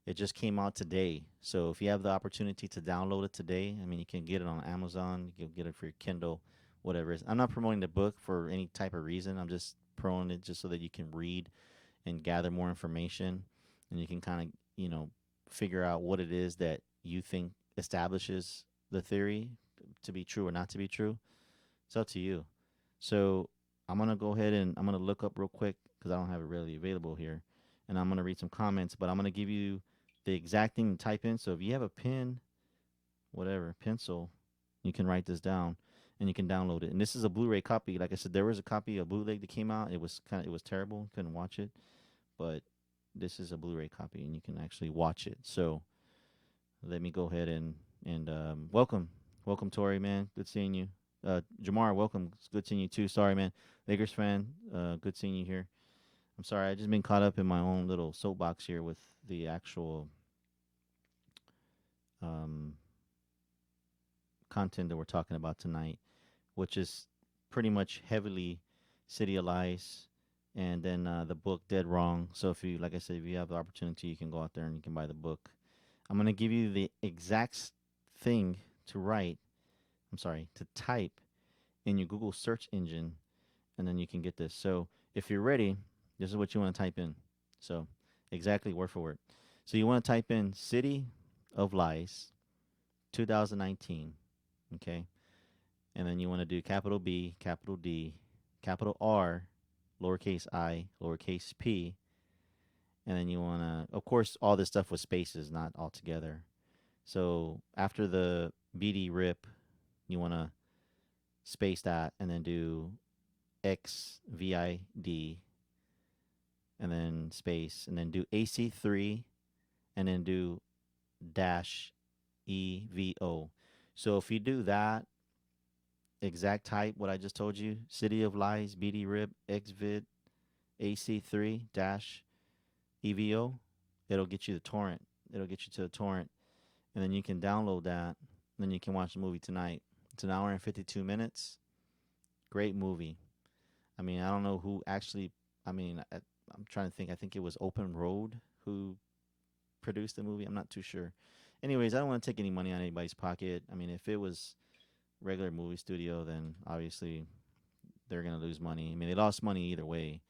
It just came out today. So if you have the opportunity to download it today, I mean, you can get it on Amazon. You can get it for your Kindle, whatever it is. I'm not promoting the book for any type of reason. I'm just promoting it just so that you can read and gather more information, and you can kind of, figure out what it is that you think establishes the theory to be true or not to be true. It's up to you. So I'm going to go ahead and I'm going to look up real quick because I don't have it readily available here. And I'm going to read some comments, but I'm going to give you the exact thing to type in. So if you have a pen, whatever, pencil, you can write this down and you can download it. And this is a Blu-ray copy. Like I said, there was a copy of bootleg that came out. It was terrible. Couldn't watch it. But this is a Blu-ray copy and you can actually watch it. So let me go ahead and welcome. Welcome, Tori, man. Good seeing you. Jamar, welcome. It's good seeing you too. Sorry, man. Lakers fan. Good seeing you here. I'm sorry. I just been caught up in my own little soapbox here with the actual content that we're talking about tonight, which is pretty much heavily City of Lies, and then the book Dead Wrong. So if you, like I said, if you have the opportunity, you can go out there and you can buy the book. I'm gonna give you the exact thing to write. I'm sorry, to type in your Google search engine, and then you can get this. So if you're ready, this is what you want to type in. So exactly word for word. So you want to type in City of Lies 2019, okay? And then you want to do capital B, capital D, capital R, lowercase I, lowercase p. And then you want to, of course, all this stuff with spaces, not all together. So after the BD rip, you want to space that and then do XVID and then space and then do AC3 and then do dash EVO. So if you do that exact type, what I just told you, City of Lies, BD rip, XVID, AC3 dash EVO, it'll get you the torrent. It'll get you to the torrent. And then you can download that. And then you can watch the movie tonight. It's an hour and 52 minutes. Great movie. I mean, I don't know who actually, I'm trying to think. I think it was Open Road who produced the movie. I'm not too sure. Anyways, I don't want to take any money out of anybody's pocket. I mean, if it was regular movie studio, then obviously they're gonna lose money. I mean, they lost money either way.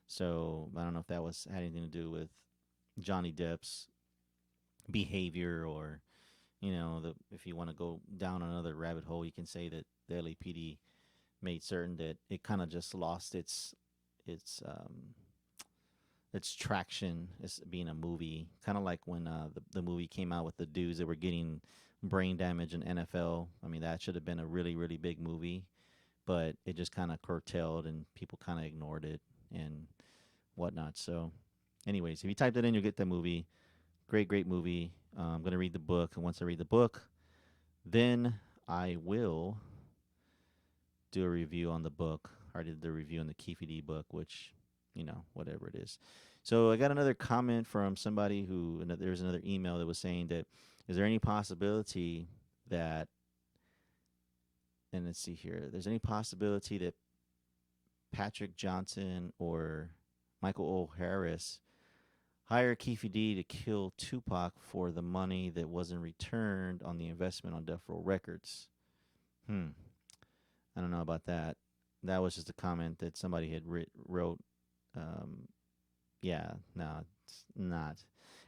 So I don't know if that was had anything to do with Johnny Depp's behavior, or if you want to go down another rabbit hole, you can say that the LAPD made certain that it kind of just lost its its traction as being a movie, kind of like when the movie came out with the dudes that were getting brain damage in NFL. I mean, that should have been a really really big movie, but it just kind of curtailed and people kind of ignored it and whatnot. So, anyways, if you type that in, you'll get that movie. Great, great movie. I'm gonna read the book, and once I read the book, then I will do a review on the book. I did the review on the Keefe D book, which, whatever it is. So I got another comment from somebody who, there's another email that was saying that, is there any possibility that, and let's see here, there's any possibility that Patrick Johnson or Michael O. Harris hire Keefe D to kill Tupac for the money that wasn't returned on the investment on Death Row Records? I don't know about that. That was just a comment that somebody had wrote. Um, yeah, no, it's not.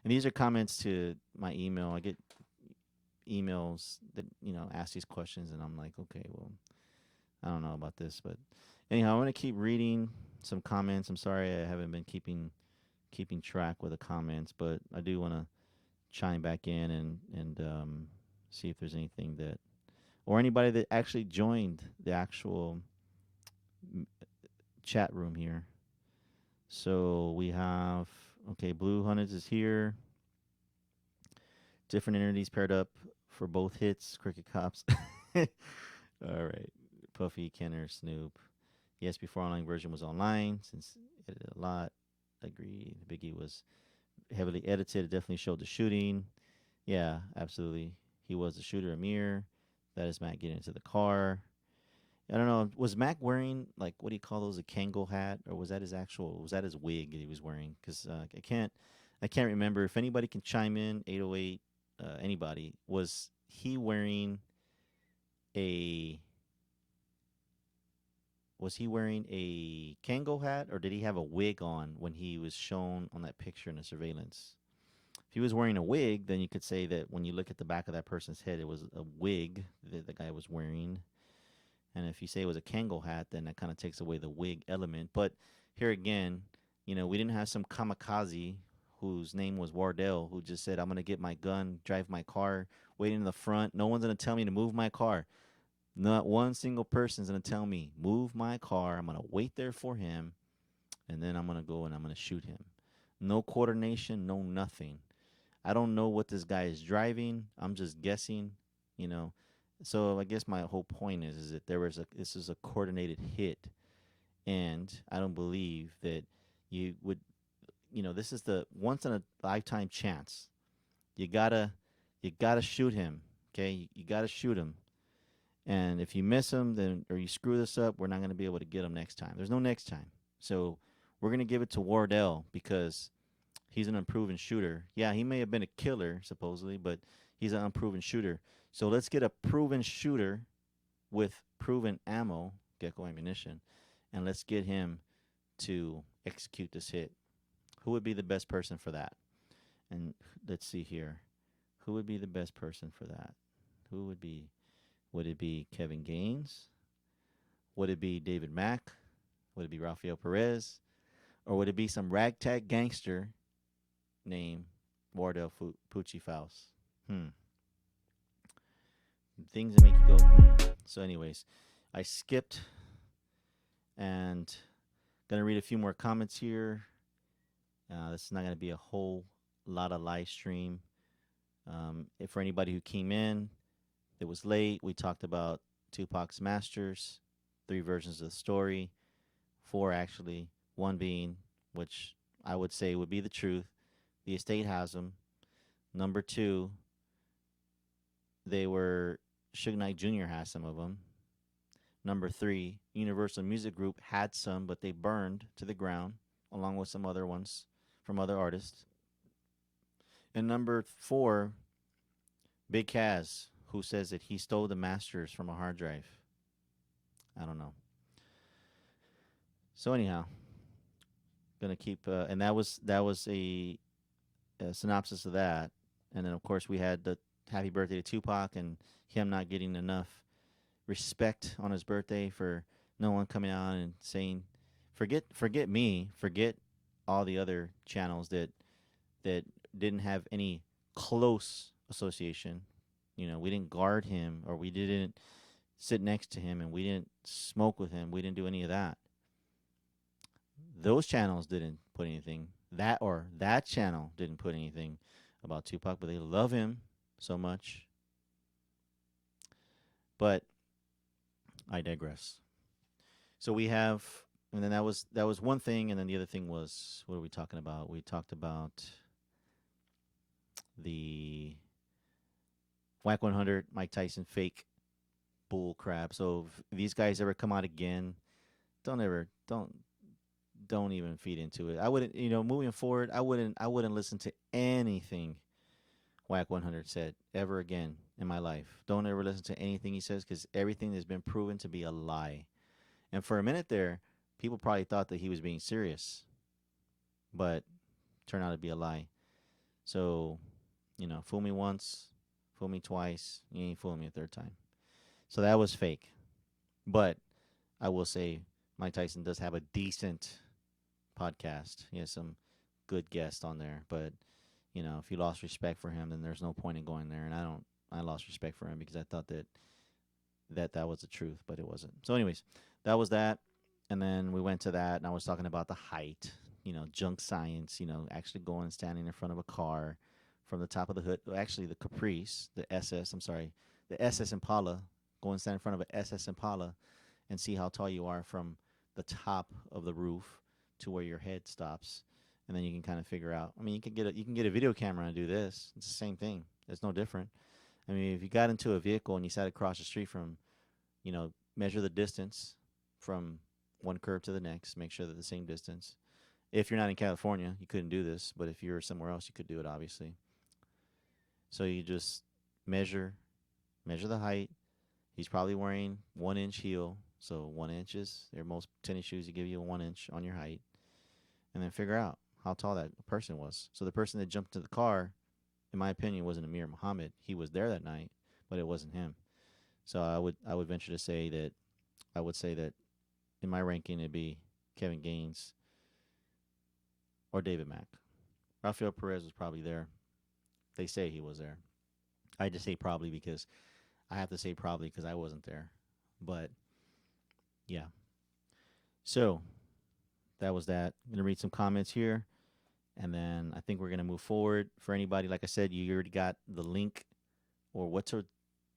And these are comments to my email. I get emails that ask these questions, and I'm like, okay, well, I don't know about this, but anyhow, I'm gonna keep reading some comments. I'm sorry I haven't been keeping track with the comments, but I do want to chime back in and see if there's anything that, or anybody that actually joined the actual chat room here. So we have, okay, Blue Hunters is here. Different entities paired up for both hits. Cricket Cops. All right. Puffy, Kenner, Snoop. Yes, before online version was online, since edited a lot. Agreed. Biggie was heavily edited. It definitely showed the shooting. Yeah, absolutely. He was the shooter, Amir. That is Matt getting into the car. I don't know. Was Mac wearing, like, what do you call those, a Kangol hat, or was that his wig that he was wearing? Because I can't remember. If anybody can chime in, 808, anybody, was he wearing a Kangol hat, or did he have a wig on when he was shown on that picture in the surveillance? If he was wearing a wig, then you could say that when you look at the back of that person's head, it was a wig that the guy was wearing. And if you say it was a Kangol hat, then that kind of takes away the wig element. But here again, we didn't have some kamikaze whose name was Wardell who just said, I'm going to get my gun, drive my car, wait in the front. No one's going to tell me to move my car. Not one single person's going to tell me, move my car. I'm going to wait there for him, and then I'm going to go and I'm going to shoot him. No coordination, no nothing. I don't know what this guy is driving. I'm just guessing, you know. So I guess my whole point is that this is a coordinated hit, and I don't believe that you would, this is the once in a lifetime chance. You gotta shoot him. Okay, you gotta shoot him. And if you miss him, then or you screw this up, we're not gonna be able to get him next time. There's no next time. So we're gonna give it to Wardell because he's an unproven shooter. Yeah, he may have been a killer supposedly, but he's an unproven shooter. So let's get a proven shooter with proven ammo, Gecko ammunition, and let's get him to execute this hit. Who would be the best person for that? And let's see here. Who would be the best person for that? Who would be? Would it be Kevin Gaines? Would it be David Mack? Would it be Rafael Perez? Or would it be some ragtag gangster named Wardell Pucci Faust? Things that make you go. So, anyways, I skipped and gonna read a few more comments here. This is not gonna be a whole lot of live stream. If for anybody who came in, it was late. We talked about Tupac's Masters, 3 versions of the story, 4 actually. 1 being, which I would say would be the truth. The estate has them. Number 2, Suge Knight Jr. has some of them. Number 3, Universal Music Group had some, but they burned to the ground, along with some other ones from other artists. And number 4, Big Kaz, who says that he stole the masters from a hard drive. I don't know. So anyhow, gonna keep, and that was a synopsis of that, and then of course we had the happy birthday to Tupac and him not getting enough respect on his birthday for no one coming out and saying, forget me, forget all the other channels that didn't have any close association. You know, we didn't guard him or we didn't sit next to him and we didn't smoke with him. We didn't do any of that. Those channels didn't put anything that channel didn't put anything about Tupac, but they love him so much. But I digress. So we have, and then that was one thing, and then the other thing was, what are we talking about? We talked about the Whack 100 Mike Tyson fake bull crap. So if these guys ever come out again, don't ever don't even feed into it. I wouldn't, moving forward, I wouldn't listen to anything Whack 100 said ever again in my life. Don't ever listen to anything he says because everything has been proven to be a lie. And for a minute there, people probably thought that he was being serious, but turned out to be a lie. So, fool me once, fool me twice, you ain't fooling me a third time. So that was fake. But I will say Mike Tyson does have a decent podcast. He has some good guests on there. But, if you lost respect for him, then there's no point in going there. And I lost respect for him because I thought that was the truth, but it wasn't. So anyways, that was that. And then we went to that and I was talking about the height, junk science, actually going and standing in front of a car from the top of the hood. Actually, the Caprice, the SS, I'm sorry, the SS Impala, go and stand in front of an SS Impala and see how tall you are from the top of the roof to where your head stops. And then you can kind of figure out. I mean, you can get a video camera and do this. It's the same thing. It's no different. I mean, if you got into a vehicle and you sat across the street from, measure the distance from one curb to the next, make sure they're the same distance. If you're not in California, you couldn't do this, but if you're somewhere else, you could do it, obviously. So you just measure the height. He's probably wearing 1 inch heel, so 1 inch is most tennis shoes you give you a 1 inch on your height, and then figure out how tall that person was. So the person that jumped into the car, in my opinion, wasn't Amir Muhammad. He was there that night, but it wasn't him. So I would venture to say that I would say that in my ranking it'd be Kevin Gaines or David Mack. Rafael Perez was probably there. They say he was there. I just say probably because I have to say probably because I wasn't there. But yeah. So that was that. I'm gonna read some comments here, and then I think we're gonna move forward. For anybody, like I said, you already got the link or what to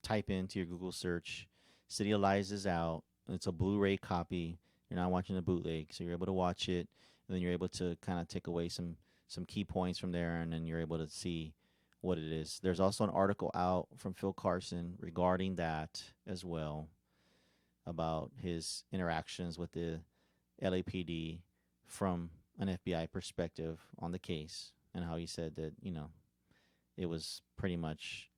type into your Google search. City of Lies is out. It's a Blu-ray copy. You're not watching the bootleg, so you're able to watch it, and then you're able to kind of take away some key points from there, and then you're able to see what it is. There's also an article out from Phil Carson regarding that as well, about his interactions with the LAPD from an FBI perspective on the case, and how he said that, it was pretty much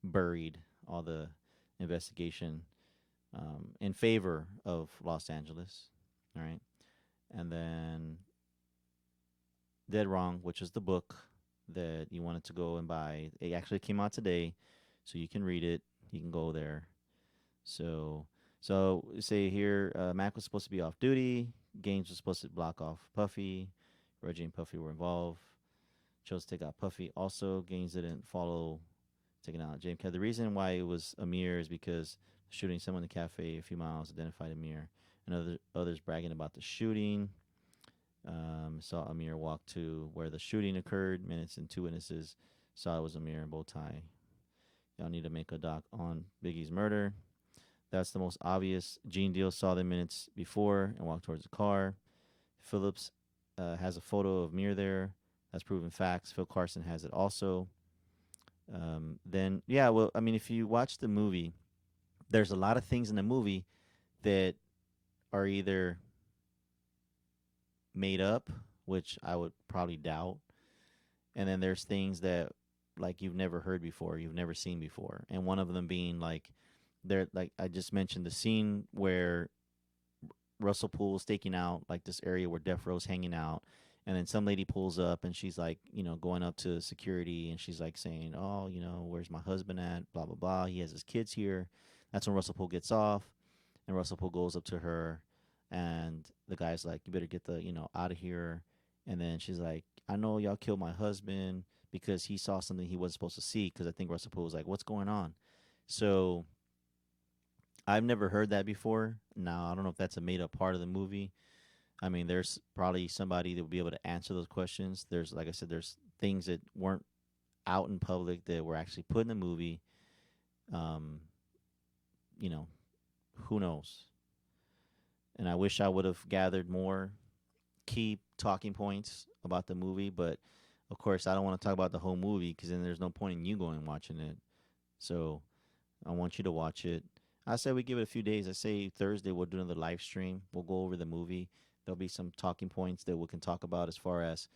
buried, all the investigation in favor of Los Angeles. All right. And then Dead Wrong, which is the book that you wanted to go and buy. It actually came out today, so you can read it. You can go there. So say here, Mac was supposed to be off duty. Gaines was supposed to block off Puffy. Reggie and Puffy were involved. Chose to take out Puffy. Also, Gaines didn't follow taking out JMKAZE. The reason why it was Amir is because shooting someone in the cafe a few miles identified Amir, and others bragging about the shooting. Saw Amir walk to where the shooting occurred. Minutes and two witnesses saw it was Amir in bow tie. Y'all need to make a doc on Biggie's murder. That's the most obvious. Gene Deal saw them minutes before and walked towards the car. Phillips has a photo of Amir there. That's proven facts. Phil Carson has it also. Then, yeah, well, I mean, if you watch the movie, there's a lot of things in the movie that are either made up, which I would probably doubt, and then there's things that like you've never heard before, you've never seen before. And one of them being like, there, like I just mentioned, the scene where Russell Poole staking out like this area where Death Row's hanging out, and then some lady pulls up and she's like, going up to security and she's like saying, "Oh, where's my husband at? Blah blah blah. He has his kids here." That's when Russell Poole gets off, and Russell Poole goes up to her, and the guy's like, "You better get the out of here." And then she's like, "I know y'all killed my husband because he saw something he wasn't supposed to see." Because I think Russell Poole was like, "What's going on?" So I've never heard that before. Now I don't know if that's a made up part of the movie. I mean, there's probably somebody that will be able to answer those questions. There's, like I said, there's things that weren't out in public that were actually put in the movie. Um, you know, who knows? And I wish I would have gathered more key talking points about the movie, but of course, I don't want to talk about the whole movie because then there's no point in you going and watching it. So I want you to watch it. I say we give it a few days. I say Thursday we'll do another live stream. We'll go over the movie. There'll be some talking points that we can talk about as far as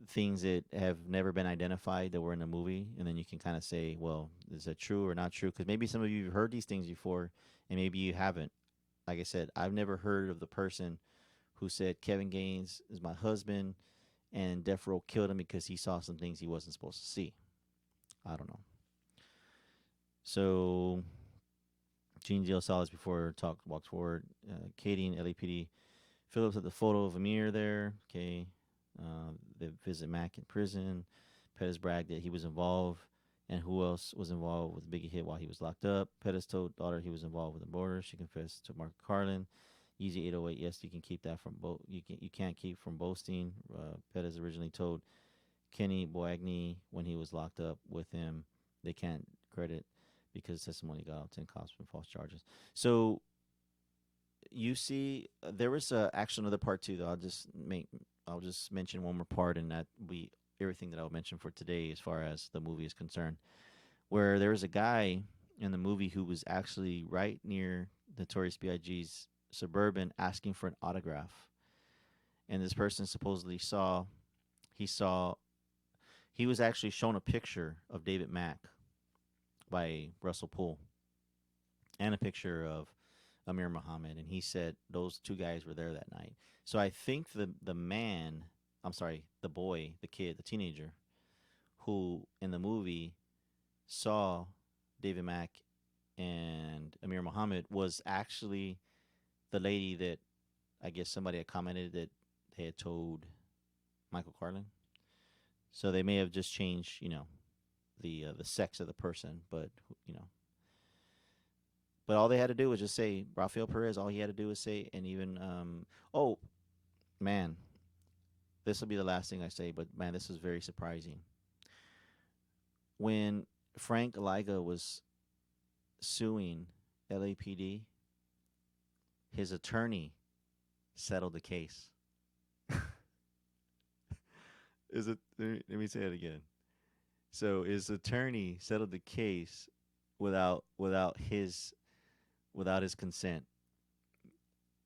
things that have never been identified that were in the movie, and then you can kind of say, well, is that true or not true? Because maybe some of you have heard these things before, and maybe you haven't. Like I said, I've never heard of the person who said Kevin Gaines is my husband, and Death Row killed him because he saw some things he wasn't supposed to see. I don't know. So Gene Deal saw this before talk walks forward. Katie and LAPD Phillips at the photo of Amir there. Okay. They visit Mac in prison. Pettis bragged that he was involved, and who else was involved with Biggie hit while he was locked up. Pettis told daughter he was involved with the border. She confessed to Mark Carlin. Yeezy 808, yes, you can keep that from you can't keep from boasting. Pettis originally told Kenny Boagny when he was locked up with him, they can't credit because testimony got out 10 cops from false charges. So you see, there was actually another part too. Though I'll just mention one more part, and that we everything that I'll mention for today, as far as the movie is concerned, where there was a guy in the movie who was actually right near Notorious B.I.G's Suburban asking for an autograph, and this person supposedly saw he was actually shown a picture of David Mack by Russell Poole and a picture of Amir Muhammad, and he said those two guys were there that night. So I think the man, I'm sorry, the boy, the kid, the teenager, who in the movie saw David Mack and Amir Muhammad was actually the lady that I guess somebody had commented that they had told Michael Carlin. So they may have just changed, the sex of the person, but you know, but all they had to do was just say Rafael Perez. All he had to do was say, and even oh man, this will be the last thing I say. But man, this is very surprising. When Frank Liga was suing LAPD, his attorney settled the case. Is it? Let me say it again. So his attorney settled the case without his consent.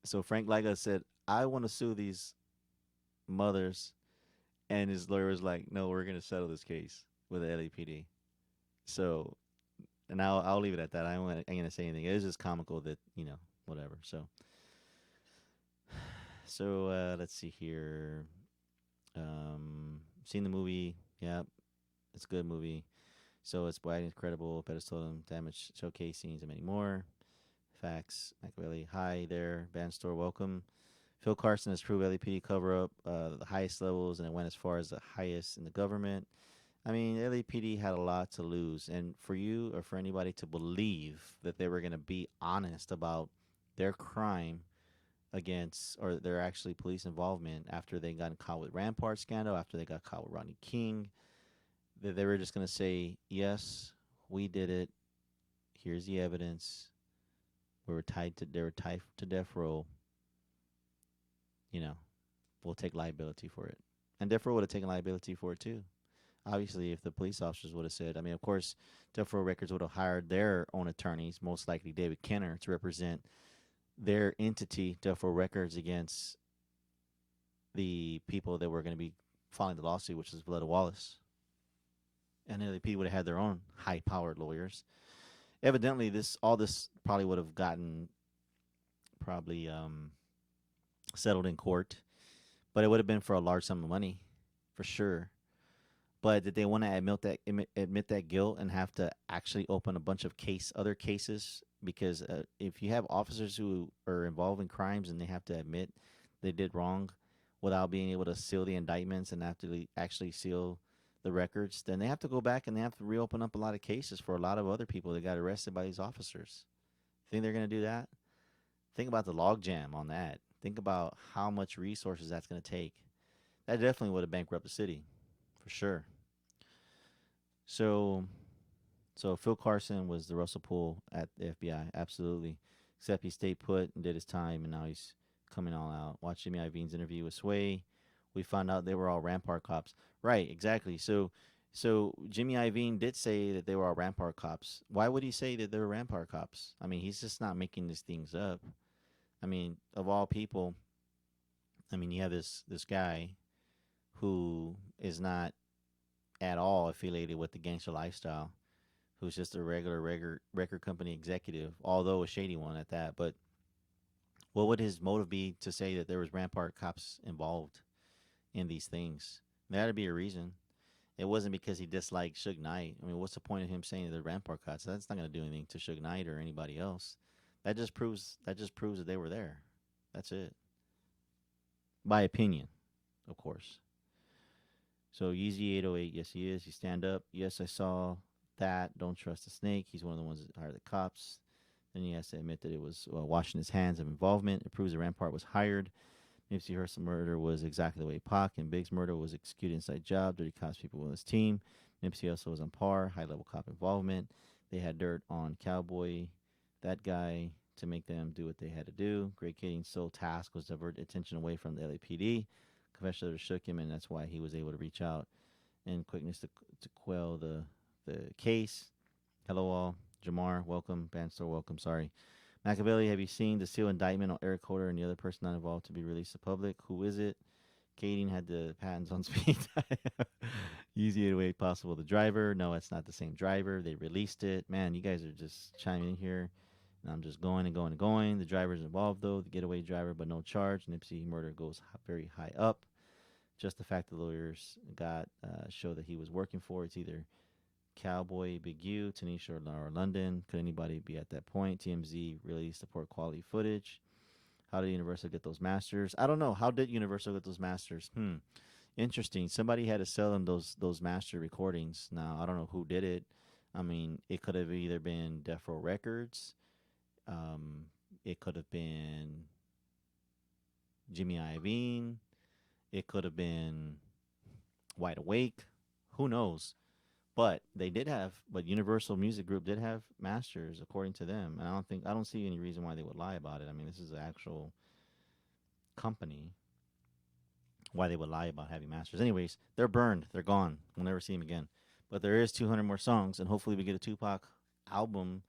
So Frank Liga said, "I want to sue these mothers," and his lawyer was like, "No, we're going to settle this case with the LAPD." So, and I'll leave it at that. I ain't going to say anything. It was just comical that whatever. So let's see here. Seen the movie? Yeah, it's a good movie. So it's Black Incredible, pedestal, damage, showcase scenes, and many more. Facts, Machiavelli. Hi there, band store. Welcome. Phil Carson has proved LAPD cover up the highest levels, and it went as far as the highest in the government. I mean, LAPD had a lot to lose, and for you or for anybody to believe that they were going to be honest about their crime against, or their actually police involvement after they got caught with Rampart scandal, after they got caught with Rodney King, that they were just going to say, yes, we did it. Here's the evidence. They were tied to death row. We'll take liability for it. And death row would have taken liability for it too. Obviously, if the police officers would have said, I mean, of course, death row records would have hired their own attorneys, most likely David Kenner, to represent their entity, death row records, against the people that were going to be filing the lawsuit, which is Valletta Wallace. and LAP would have had their own high-powered lawyers. Evidently, this probably would have gotten probably settled in court, but it would have been for a large sum of money, for sure. But did they want to admit that guilt and have to actually open a bunch of other cases? Because if you have officers who are involved in crimes and they have to admit they did wrong without being able to seal the indictments and have to actually seal the records, then they have to go back and they have to reopen up a lot of cases for a lot of other people that got arrested by these officers. Think they're going to do that? Think about the logjam on that. Think about how much resources that's going to take. That definitely would have bankrupted the city, for sure. So, so Phil Carson was the Russell Poole at the FBI, absolutely. Except he stayed put and did his time, and now he's coming all out. Watch Jimmy Iovine's interview with Sway. We found out they were all Rampart cops. Right, exactly. So Jimmy Iovine did say that they were all Rampart cops. Why would he say that they were Rampart cops? I mean, he's just not making these things up. I mean, of all people, I mean, you have this guy who is not at all affiliated with the gangster lifestyle, who's just a regular record company executive, although a shady one at that. But what would his motive be to say that there was Rampart cops involved in these things? There had to be a reason. It wasn't because he disliked Suge Knight. I mean, what's the point of him saying that they're Rampart cops? That's not going to do anything to Suge Knight or anybody else. That just proves that they were there. That's it. By opinion, of course. So Yeezy 808, yes he is. You stand up. Yes, I saw that. Don't trust the snake. He's one of the ones that hired the cops. Then he has to admit that it was washing his hands of involvement. It proves that Rampart was hired. Nipsey Hussle murder was exactly the way Pac and Big's murder was executed inside job. Dirty cops people on his team. Nipsey Hussle was on par. High level cop involvement. They had dirt on Cowboy, that guy, to make them do what they had to do. Greg Kading's sole task was to divert attention away from the LAPD. Confession letter shook him, and that's why he was able to reach out and quickness to quell the case. Hello all. Jamar, welcome. Bandstore, welcome. Sorry. Machiavelli, have you seen the seal indictment on Eric Holder and the other person not involved to be released to public? Who is it? Kading had the patents on speed. Easy way possible. The driver. No, it's not the same driver. They released it. Man, you guys are just chiming in here. And I'm just going and going and going. The driver's involved, though. The getaway driver, but no charge. Nipsey murder goes very high up. Just the fact the lawyers got show that he was working for. It's either Cowboy, Big U, Tanisha, or London. Could anybody be at that point? TMZ released the poor quality footage. How did Universal get those masters? I don't know. How did Universal get those masters? Interesting. Somebody had to sell them those master recordings. Now I don't know who did it. I mean, it could have either been Death Row Records. Um, it could have been Jimmy Iovine. It could have been Wide Awake. Who knows? But Universal Music Group did have masters according to them, and I don't see any reason why they would lie about it. I mean, this is an actual company. Why they would lie about having masters? Anyways, they're burned. They're gone. We'll never see them again. But there is 200 more songs, and hopefully we get a Tupac album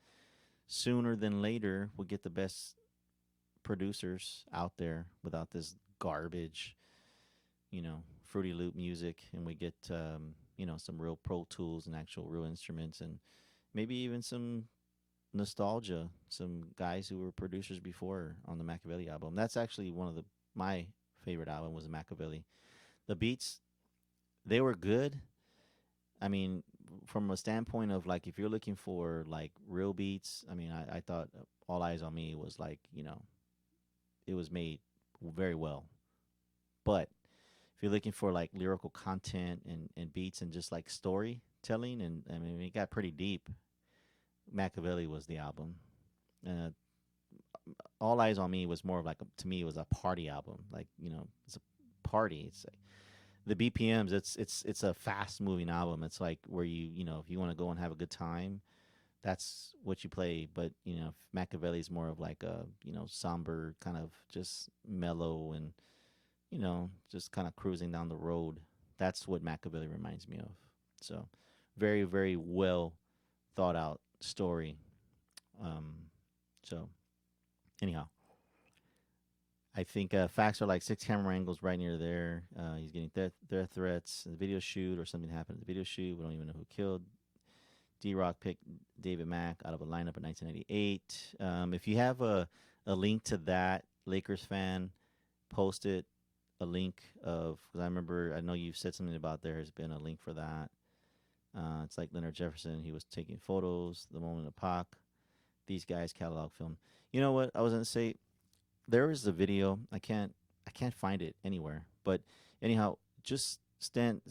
sooner than later. We'll get the best producers out there without this garbage, Fruity Loop music, and we get some real Pro Tools and actual real instruments, and maybe even some nostalgia. Some guys who were producers before on the Machiavelli album. That's actually one of my favorite album was Machiavelli. The beats, they were good. I mean, from a standpoint of like if you're looking for like real beats, I mean, I thought All Eyes on Me was like it was made very well, but if you're looking for like lyrical content and beats and just like storytelling, and I mean it got pretty deep. Machiavelli was the album. Uh, All Eyes on Me was more of like to me it was a party album. Like it's a party. It's like the BPMs. It's a fast moving album. It's like where if you want to go and have a good time, that's what you play. But Machiavelli is more of like a somber kind of just mellow and just kind of cruising down the road. That's what Machiavelli reminds me of. So, very, very well thought out story. So, anyhow, I think facts are like 6 camera angles right near there. He's getting death threats. The video shoot or something happened at the video shoot. We don't even know who killed. D-Rock picked David Mack out of a lineup in 1998. If you have a link to that, Lakers fan, post it. A link of, because I remember, I know you've said something about there has been a link for that. It's like Leonard Jefferson. He was taking photos, the moment of Pac. These guys catalog film. You know what? I was gonna say there is a video. I can't find it anywhere. But anyhow, just stand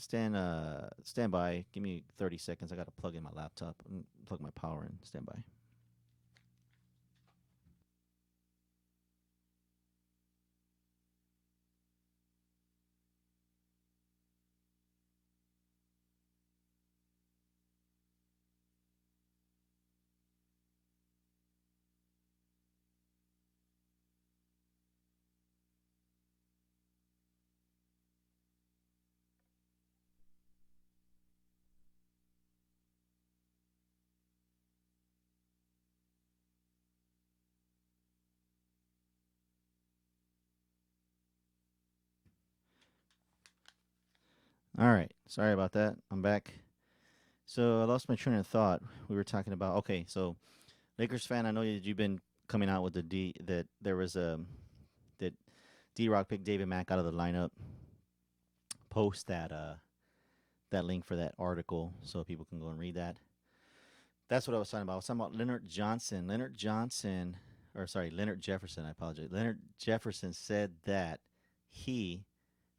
by. Give me 30 seconds. I gotta plug in my laptop and plug my power in. Stand by. All right. Sorry about that. I'm back. So I lost my train of thought. We were talking about, okay. So Lakers fan, I know that you've been coming out with the D that there was a that D Rock picked David Mack out of the lineup. Post that link for that article so people can go and read that. That's what I was talking about. I was talking about Leonard Johnson. Leonard Jefferson. I apologize. Leonard Jefferson said that he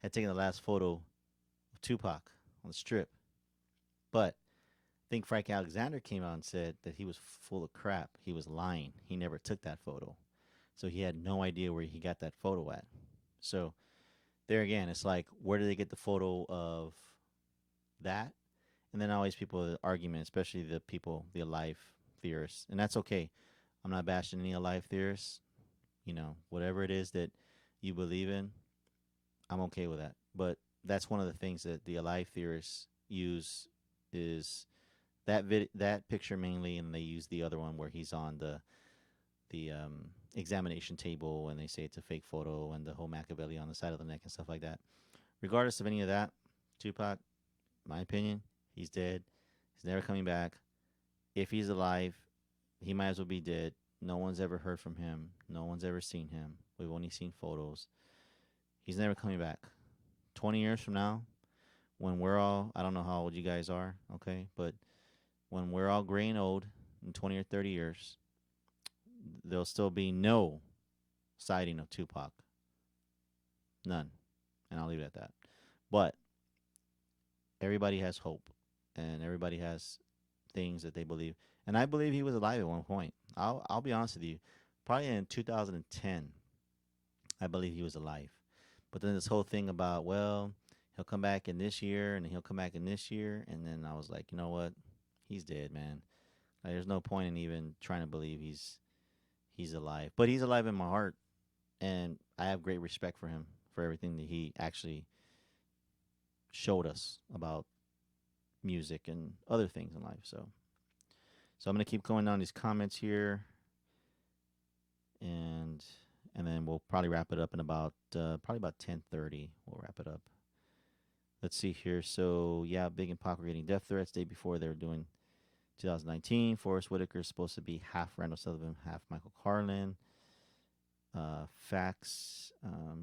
had taken the last photo of Tupac on the strip, but I think Frank Alexander came out and said that he was full of crap. He was lying. He never took that photo, so he had no idea where he got that photo at. So there again, it's like, where did they get the photo of that? And then always people the argument, especially the people, the alive theorists, and that's okay. I'm not bashing any alive theorists. Whatever it is that you believe in, I'm okay with that. But that's one of the things that the alive theorists use is that picture mainly, and they use the other one where he's on the examination table, and they say it's a fake photo, and the whole Machiavelli on the side of the neck and stuff like that. Regardless of any of that, Tupac, my opinion, he's dead. He's never coming back. If he's alive, he might as well be dead. No one's ever heard from him. No one's ever seen him. We've only seen photos. He's never coming back. 20 years from now, when we're all, I don't know how old you guys are, okay, but when we're all gray and old in 20 or 30 years, there'll still be no sighting of Tupac. None. And I'll leave it at that. But everybody has hope, and everybody has things that they believe. And I believe he was alive at one point. I'll be honest with you. Probably in 2010, I believe he was alive. But then this whole thing about, well, he'll come back in this year and he'll come back in this year, and then I was like, you know what? He's dead, man. Like, there's no point in even trying to believe he's alive. But he's alive in my heart, and I have great respect for him for everything that he actually showed us about music and other things in life. So I'm gonna keep going down these comments here, and then we'll probably wrap it up in probably about 10:30. We'll wrap it up. Let's see here. So yeah, Big and Pac were getting death threats day before they were doing 2019. Forrest Whitaker is supposed to be half Randall Sullivan, half Michael Carlin. Facts.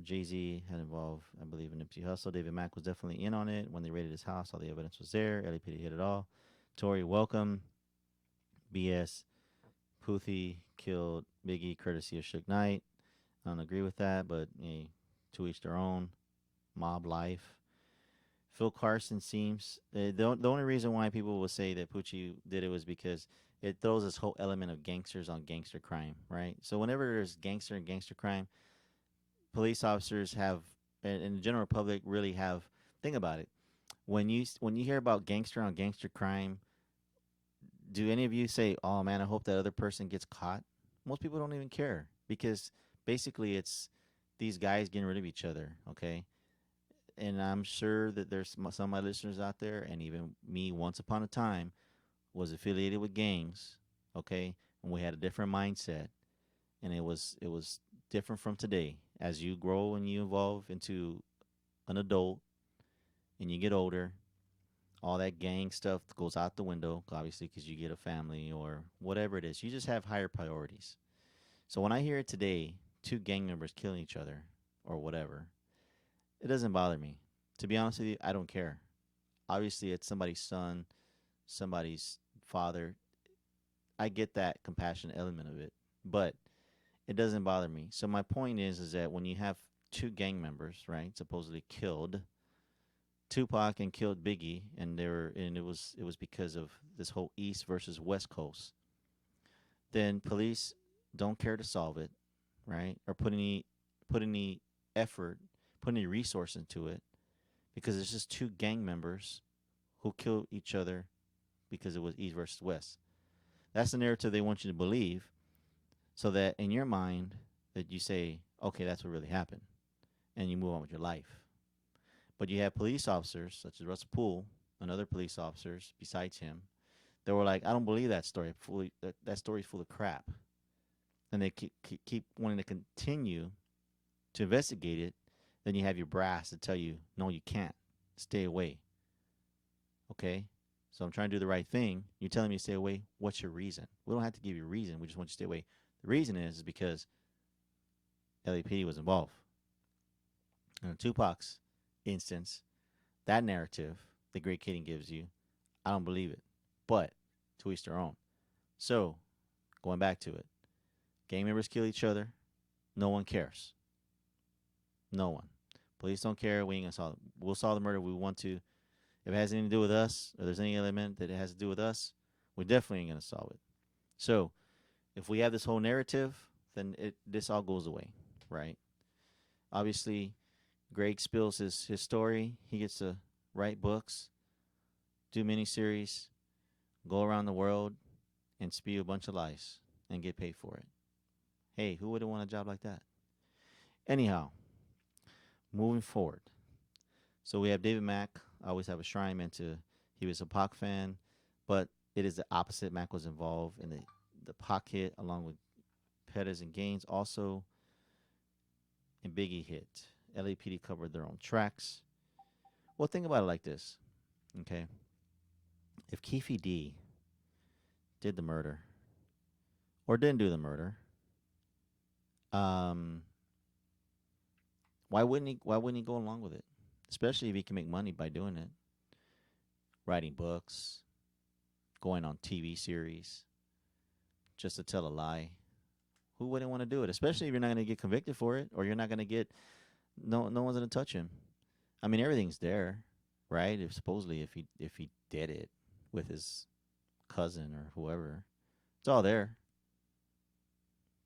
Jay Z had involved, I believe, in Nipsey Hussle. David Mack was definitely in on it. When they raided his house, all the evidence was there. LAPD hit it all. Tory, welcome. BS. Puthie killed Biggie courtesy of Suge Knight. I don't agree with that, but to each their own. Mob life. Phil Carson seems the only reason why people will say that Poochie did it was because it throws this whole element of gangsters on gangster crime, right? So whenever there's gangster and gangster crime, police officers have, and the general public really have. Think about it. When you hear about gangster on gangster crime, do any of you say, "Oh man, I hope that other person gets caught"? Most people don't even care because basically it's these guys getting rid of each other. Okay, and I'm sure that there's some of my listeners out there, and even me, once upon a time, was affiliated with gangs. Okay, and we had a different mindset, and it was different from today. As you grow and you evolve into an adult and you get older, all that gang stuff goes out the window, obviously, because you get a family or whatever it is. You just have higher priorities. So when I hear it today, two gang members killing each other or whatever, it doesn't bother me. To be honest with you, I don't care. Obviously, it's somebody's son, somebody's father. I get that compassionate element of it, but it doesn't bother me. So my point is that when you have two gang members, right, supposedly killed Tupac and killed Biggie, and it was because of this whole East versus West Coast. Then police don't care to solve it, right, or put any effort, put any resource into it, because it's just two gang members who killed each other because it was East versus West. That's the narrative they want you to believe, so that in your mind that you say, okay, that's what really happened, and you move on with your life. But you have police officers such as Russell Poole and other police officers besides him that were like, I don't believe that story. That story's full of crap, and they keep wanting to continue to investigate it. Then you have your brass to tell you, no, you can't. Stay away. Okay? So I'm trying to do the right thing. You're telling me to stay away. What's your reason? We don't have to give you a reason. We just want you to stay away. The reason is because LAPD was involved. In Tupac's instance, that narrative the Great Kidding gives you, I don't believe it. But to each their own. So, going back to it, gang members kill each other. No one cares. No one. Police don't care. We ain't gonna solve it. We'll solve the murder if we want to. If it has anything to do with us, or there's any element that it has to do with us, we definitely ain't gonna solve it. So, if we have this whole narrative, then this all goes away, right? Obviously, Greg spills his story. He gets to write books, do miniseries, go around the world, and spew a bunch of lies and get paid for it. Hey, who wouldn't want a job like that? Anyhow, moving forward. So we have David Mack. I always have a shrine meant to. He was a Pac fan, but it is the opposite. Mack was involved in the Pac hit along with Pettis and Gaines. Also, in Biggie hit. LAPD covered their own tracks. Well, think about it like this, okay? If Keefe D did the murder or didn't do the murder, why wouldn't he? Why wouldn't he go along with it? Especially if he can make money by doing it, writing books, going on TV series, just to tell a lie. Who wouldn't want to do it? Especially if you're not going to get convicted for it, or you're not going to get no one's going to touch him. I mean, everything's there, right? If supposedly if he did it with his cousin or whoever, it's all there.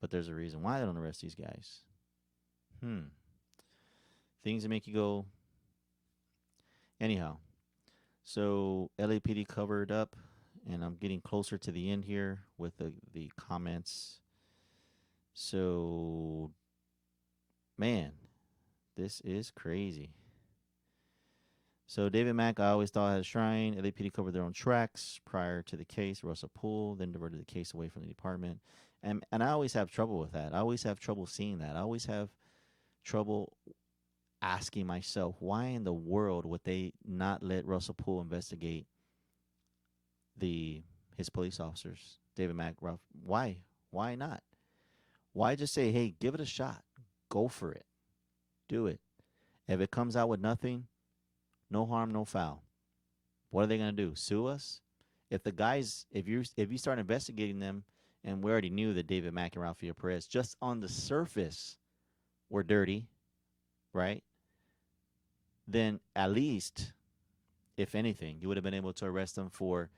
But there's a reason why they don't arrest these guys. Things that make you go. Anyhow, so LAPD covered up, and I'm getting closer to the end here with the comments. So, man, this is crazy. So David Mack, I always thought had a shrine. LAPD covered their own tracks prior to the case. Russell Poole then diverted the case away from the department. And I always have trouble with that. I always have trouble seeing that. I always have trouble asking myself, why in the world would they not let Russell Poole investigate his police officers, David Mack, Ralph? Why? Why not? Why just say, hey, give it a shot. Go for it. Do it. If it comes out with nothing, no harm, no foul. What are they going to do? Sue us? If the guys, if you start investigating them, and we already knew that David Mack and Rafael Perez, just on the surface, were dirty, right? Then at least, if anything, you would have been able to arrest them for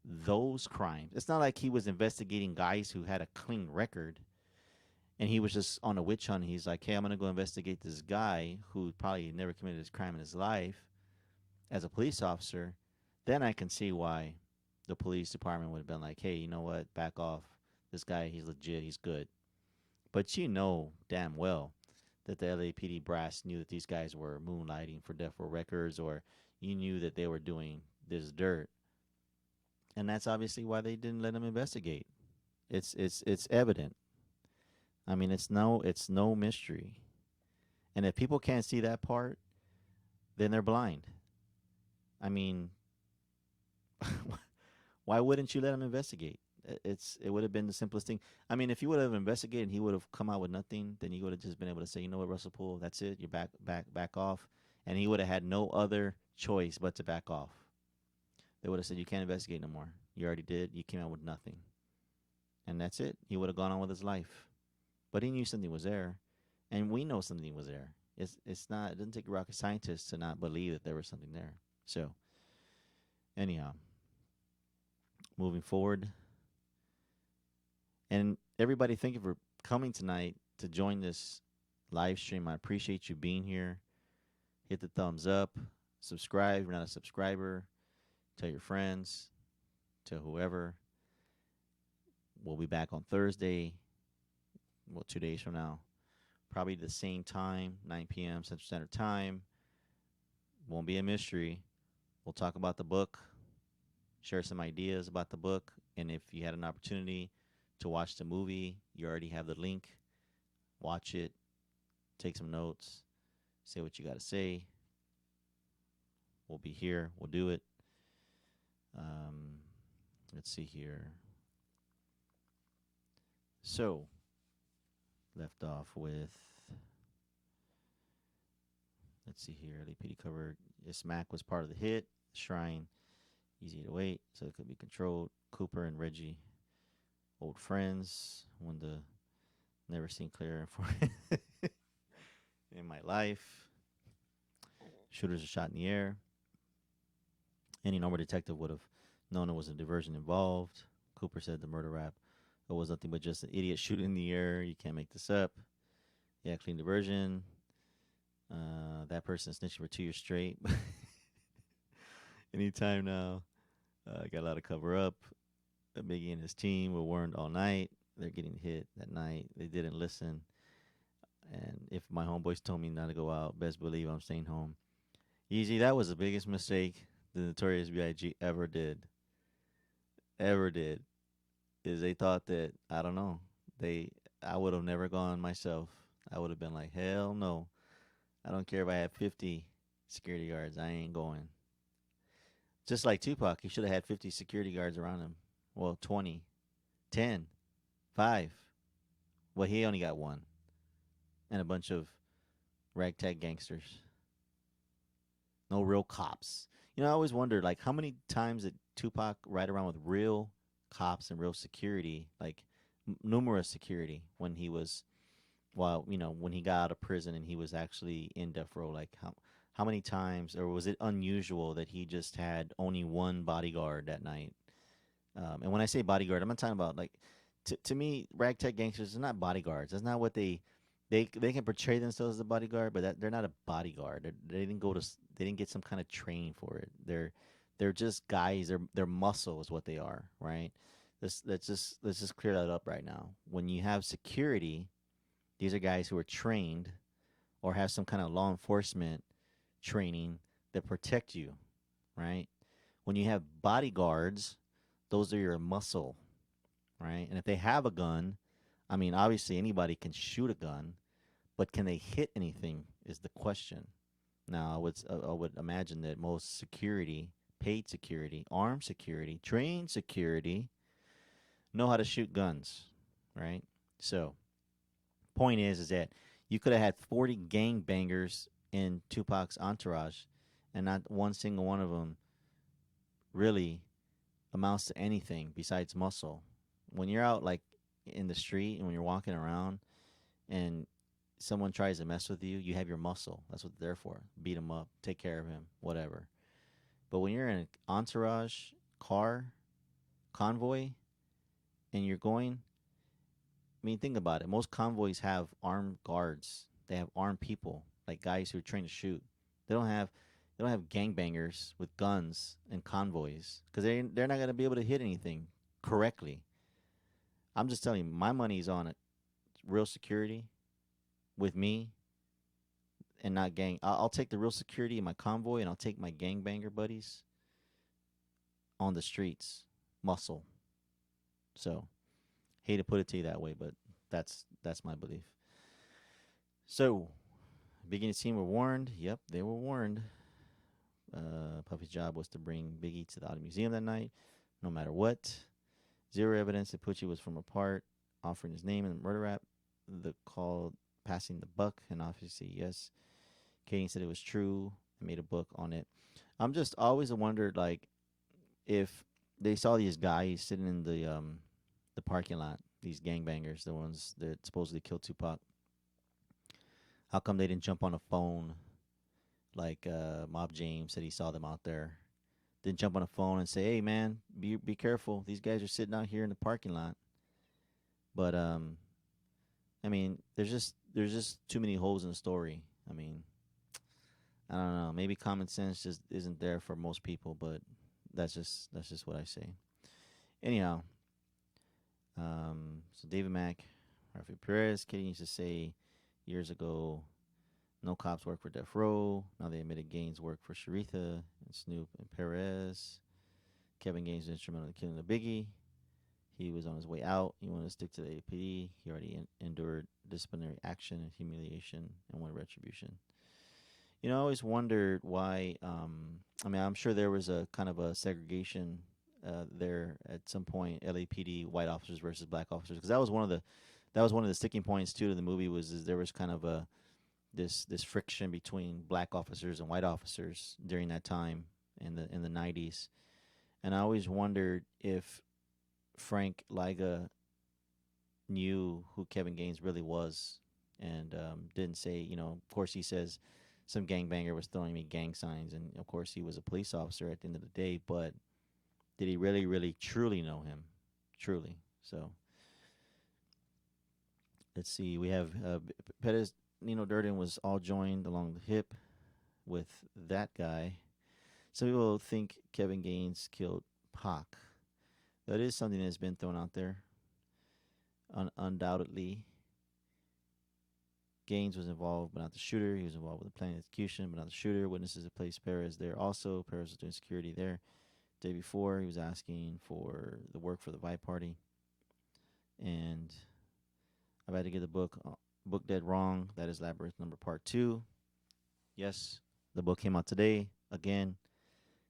those crimes. It's not like he was investigating guys who had a clean record, and he was just on a witch hunt. He's like, hey, I'm going to go investigate this guy who probably never committed this crime in his life as a police officer. Then I can see why the police department would have been like, hey, you know what, back off. This guy, he's legit, he's good. But you know damn well that the LAPD brass knew that these guys were moonlighting for Death Row Records, or you knew that they were doing this dirt. And that's obviously why they didn't let them investigate. It's evident. I mean, it's no mystery. And if people can't see that part, then they're blind. I mean, why wouldn't you let him investigate? It would have been the simplest thing. I mean, if you would have investigated and he would have come out with nothing, then you would have just been able to say, you know what, Russell Poole, that's it. You're back off, and he would have had no other choice but to back off. They would have said, you can't investigate no more. You already did. You came out with nothing, and that's it. He would have gone on with his life. But he knew something was there, and we know something was there. It's not. It doesn't take a rocket scientist to not believe that there was something there. So anyhow, moving forward, and everybody, thank you for coming tonight to join this live stream. I appreciate you being here. Hit the thumbs up, subscribe if you're not a subscriber, tell your friends, tell whoever. We'll be back on Thursday, well, 2 days from now, probably the same time, 9 p.m. Central Standard Time. Won't be a mystery. We'll talk about the book, share some ideas about the book, and if you had an opportunity to watch the movie, you already have the link. Watch it, take some notes, say what you got to say. We'll be here. We'll do it. Let's see here. So, left off with, let's see here. LAPD covered. Smack was part of the hit. Shrine, easy to wait, so it could be controlled. Cooper and Reggie, old friends. One the never seen clear in my life. Shooters are shot in the air. Any normal detective would have known there was a diversion involved. Cooper said the murder rap was nothing but just an idiot shooting in the air. You can't make this up. Yeah, clean diversion. That person snitching for 2 years straight. Anytime now. Got a lot of cover up. Biggie and his team were warned all night. They're getting hit that night. They didn't listen. And if my homeboys told me not to go out, best believe I'm staying home. Easy, that was the biggest mistake the Notorious B.I.G. ever did. Ever did. Is they thought that, I don't know, I would have never gone myself. I would have been like, hell no. I don't care if I have 50 security guards. I ain't going. Just like Tupac, he should have had 50 security guards around him. Well, 20, 10, 5. Well, he only got one. And a bunch of ragtag gangsters. No real cops. You know, I always wondered, like, how many times did Tupac ride around with real cops and real security, like numerous security, when he was, well, you know, when he got out of prison and he was actually in death row? Like, how many times, or was it unusual that he just had only one bodyguard that night? And when I say bodyguard, I'm not talking about, like, to me, ragtag gangsters are not bodyguards. That's not what they can portray themselves as a bodyguard, but they're not a bodyguard. They didn't they didn't get some kind of training for it. They're just guys. They're muscle is what they are, right? Let's just clear that up right now. When you have security, these are guys who are trained or have some kind of law enforcement training that protect you, right? When you have bodyguards, those are your muscle, right? And if they have a gun, I mean, obviously anybody can shoot a gun, but can they hit anything is the question. Now, I would imagine that most security, paid security, armed security, trained security, know how to shoot guns, right? So, point is that you could have had 40 gangbangers in Tupac's entourage, and not one single one of them really amounts to anything besides muscle. When you're out, like, in the street and when you're walking around and someone tries to mess with you, you have your muscle. That's what they're for. Beat him up, take care of him, whatever. But when you're in an entourage, car, convoy, and you're going, I mean, think about it. Most convoys have armed guards. They have armed people, like guys who are trained to shoot. They don't have gangbangers with guns and convoys because they're not going to be able to hit anything correctly. I'm just telling you, my money's on it. Real security with me and not gang. I'll take the real security in my convoy and I'll take my gangbanger buddies on the streets. Muscle. So, hate to put it to you that way, but That's my belief. So, Biggie and his team were warned. Yep, they were warned. Puffy's job was to bring Biggie to the Auto Museum that night, no matter what. Zero evidence that Pucci was from a part, offering his name in the murder rap. The call passing the buck, and obviously, yes, Katie said it was true and made a book on it. I'm just always wondered, like, if they saw these guys sitting in the parking lot, these gangbangers, the ones that supposedly killed Tupac, how come they didn't jump on a phone like Mob James said he saw them out there? Didn't jump on a phone and say, "Hey, man, be careful. These guys are sitting out here in the parking lot." But I mean, there's just too many holes in the story. I mean, I don't know. Maybe common sense just isn't there for most people, but that's just what I say. Anyhow, so David Mack, Rafi Perez, Kitty used to say years ago, no cops work for Death Row. Now they admitted Gaines worked for Sharitha and Snoop and Perez. Kevin Gaines was instrumental in the killing of Biggie. He was on his way out. He wanted to stick to the APD. He already endured disciplinary action and humiliation and wanted retribution. I always wondered why. I mean, I'm sure there was a kind of a segregation there at some point. LAPD white officers versus black officers, because that was one of the sticking points too to the movie was is there was kind of a this friction between black officers and white officers during that time in the 90s, and I always wondered if Frank Liga knew who Kevin Gaines really was, and didn't say, of course he says some gangbanger was throwing me gang signs, and of course he was a police officer at the end of the day, but did he really, really, truly know him? Truly. So let's see. We have Perez Nino Durden was all joined along the hip with that guy. Some people think Kevin Gaines killed Pac. That is something that's been thrown out there. Undoubtedly, Gaines was involved, but not the shooter. He was involved with the plan execution, but not the shooter. Witnesses have placed Perez there also. Perez was doing security there. The day before, he was asking for the work for the Vibe Party. And I've had to get the book Dead Wrong. That is Labyrinth number part 2. Yes, the book came out today. Again,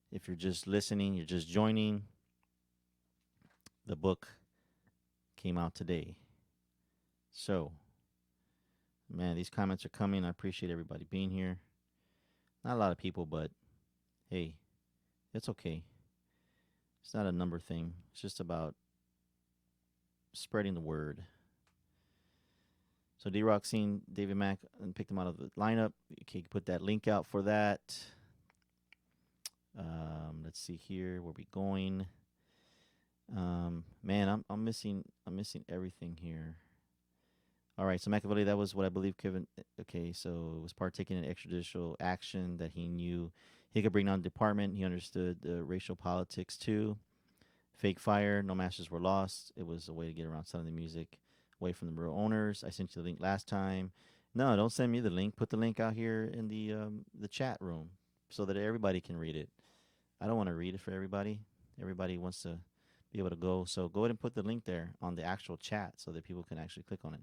if you're just listening, you're just joining, the book came out today. So, man, these comments are coming. I appreciate everybody being here. Not a lot of people, but hey, it's okay. It's not a number thing. It's just about spreading the word. So D-Rock seen David Mack and picked him out of the lineup. Okay, put that link out for that. Let's see here. Where we going? Man, I'm missing everything here. All right, so Machiavelli, that was what I believe Kevin. Okay, so it was partaking in extrajudicial action that he knew he could bring down the department. He understood the racial politics too. Fake fire, no masters were lost. It was a way to get around selling the music away from the real owners. I sent you the link last time. No, don't send me the link. Put the link out here in the chat room so that everybody can read it. I don't want to read it for everybody. Everybody wants to be able to go. So go ahead and put the link there on the actual chat so that people can actually click on it.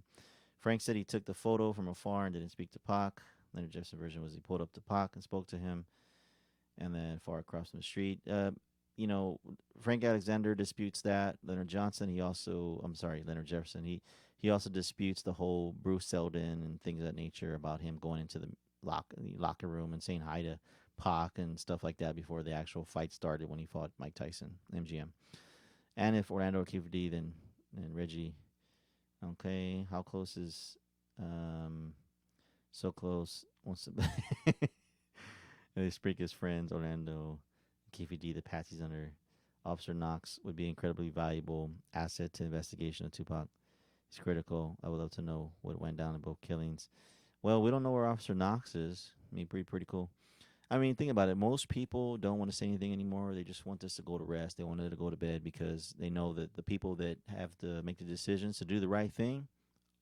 Frank said he took the photo from afar and didn't speak to Pac. Leonard Jefferson version was he pulled up to Pac and spoke to him, and then far across from the street. Frank Alexander disputes that. Leonard Jefferson. He also disputes the whole Bruce Seldon and things of that nature about him going into the locker room and saying hi to Pac and stuff like that before the actual fight started when he fought Mike Tyson, MGM. And if Orlando Keefer D, then Reggie. Okay, how close is so close? Wants to they speak as friends. Orlando, Keefe D, the patsies under Officer Knox would be incredibly valuable asset to investigation of Tupac. It's critical. I would love to know what went down in both killings. Well, we don't know where Officer Knox is. I mean, pretty cool. I mean, think about it. Most people don't want to say anything anymore. They just want this to go to rest. They want it to go to bed because they know that the people that have to make the decisions to do the right thing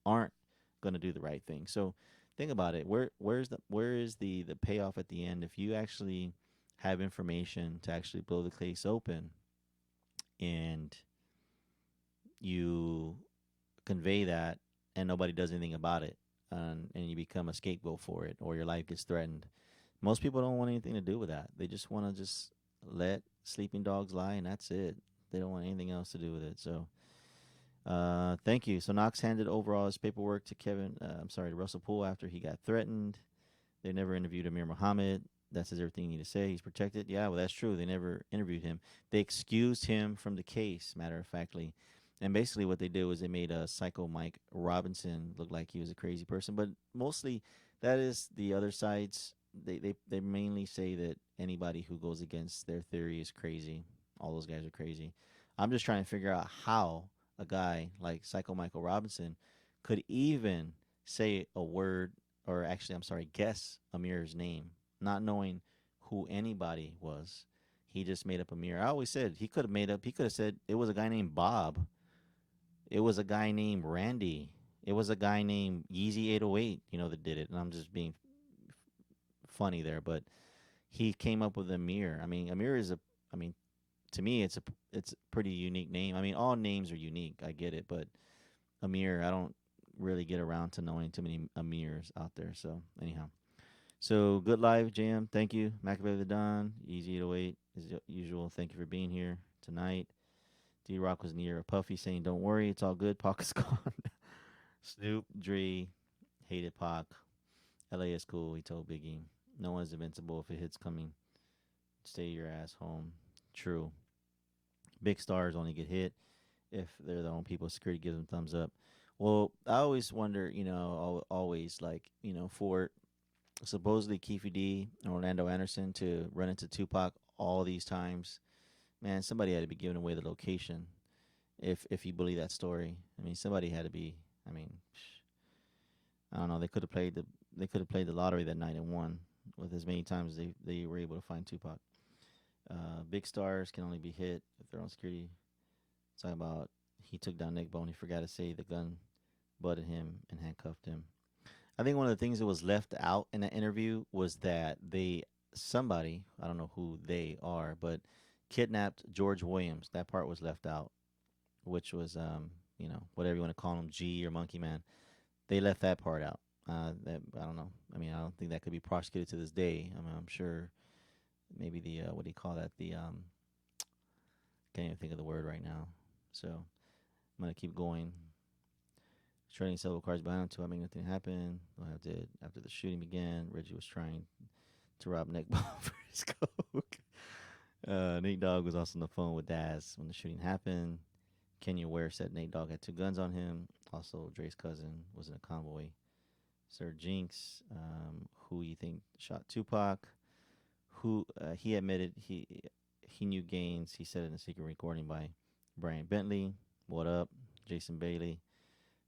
aren't going to do the right thing. So think about it. Where is the payoff at the end if you actually have information to actually blow the case open and you convey that and nobody does anything about it, and you become a scapegoat for it, or your life gets threatened. Most people don't want anything to do with that. They just want to just let sleeping dogs lie, and that's it. They don't want anything else to do with it. So, thank you. So Knox handed over all his paperwork to Kevin. I'm sorry, to Russell Poole after he got threatened. They never interviewed Amir Muhammad. That says everything you need to say. He's protected. Yeah, well, that's true. They never interviewed him. They excused him from the case, matter of factly. And basically, what they did was they made a Psycho Mike Robinson look like he was a crazy person. But mostly, that is the other side's. They mainly say that anybody who goes against their theory is crazy. All those guys are crazy. I'm just trying to figure out how a guy like Psycho Michael Robinson could even say a word, or actually, I'm sorry, guess Amir's name, not knowing who anybody was. He just made up Amir. I always said he could have made up. He could have said it was a guy named Bob. It was a guy named Randy. It was a guy named Yeezy 808. That did it. And I'm just being funny there, but he came up with Amir. I mean, Amir is a. I mean, to me, it's a pretty unique name. I mean, all names are unique. I get it, but Amir, I don't really get around to knowing too many Amirs out there. So anyhow, so good live, Jam. Thank you, Machiavelli the Don, Easy to Wait as usual. Thank you for being here tonight. D Rock was near a Puffy saying, "Don't worry, it's all good. Pac is gone." Snoop, Dre, hated Pac. LA is cool. He told Biggie, "No one's invincible. If it hits coming, stay your ass home." True. Big stars only get hit if they're their own people. Security gives them thumbs up. Well, I always wonder, always like, for supposedly Keefe D and Orlando Anderson to run into Tupac all these times, man, somebody had to be giving away the location. If you believe that story, I mean, somebody had to be. I mean, I don't know. They could have played the lottery that night and won with as many times as they were able to find Tupac. Big stars can only be hit if they're on security. Talking about he took down Nick Bone. He forgot to say the gun butted him and handcuffed him. I think one of the things that was left out in that interview was that somebody, I don't know who they are, but kidnapped George Williams. That part was left out, which was, whatever you want to call him, G or Monkey Man. They left that part out. That I don't know. I mean, I don't think that could be prosecuted to this day. I mean, I'm sure maybe the what do you call that? Can't even think of the word right now. So I'm gonna keep going. Trading several cars behind him to make nothing happen. Did after the shooting began. Reggie was trying to rob Nick Bone for his coke. Nate Dogg was also on the phone with Daz when the shooting happened. Kenya Ware said Nate Dogg had two guns on him. Also, Dre's cousin was in a convoy. Sir Jinx, who you think shot Tupac? Who he admitted he knew Gaines. He said it in a secret recording by Brian Bentley. What up, Jason Bailey?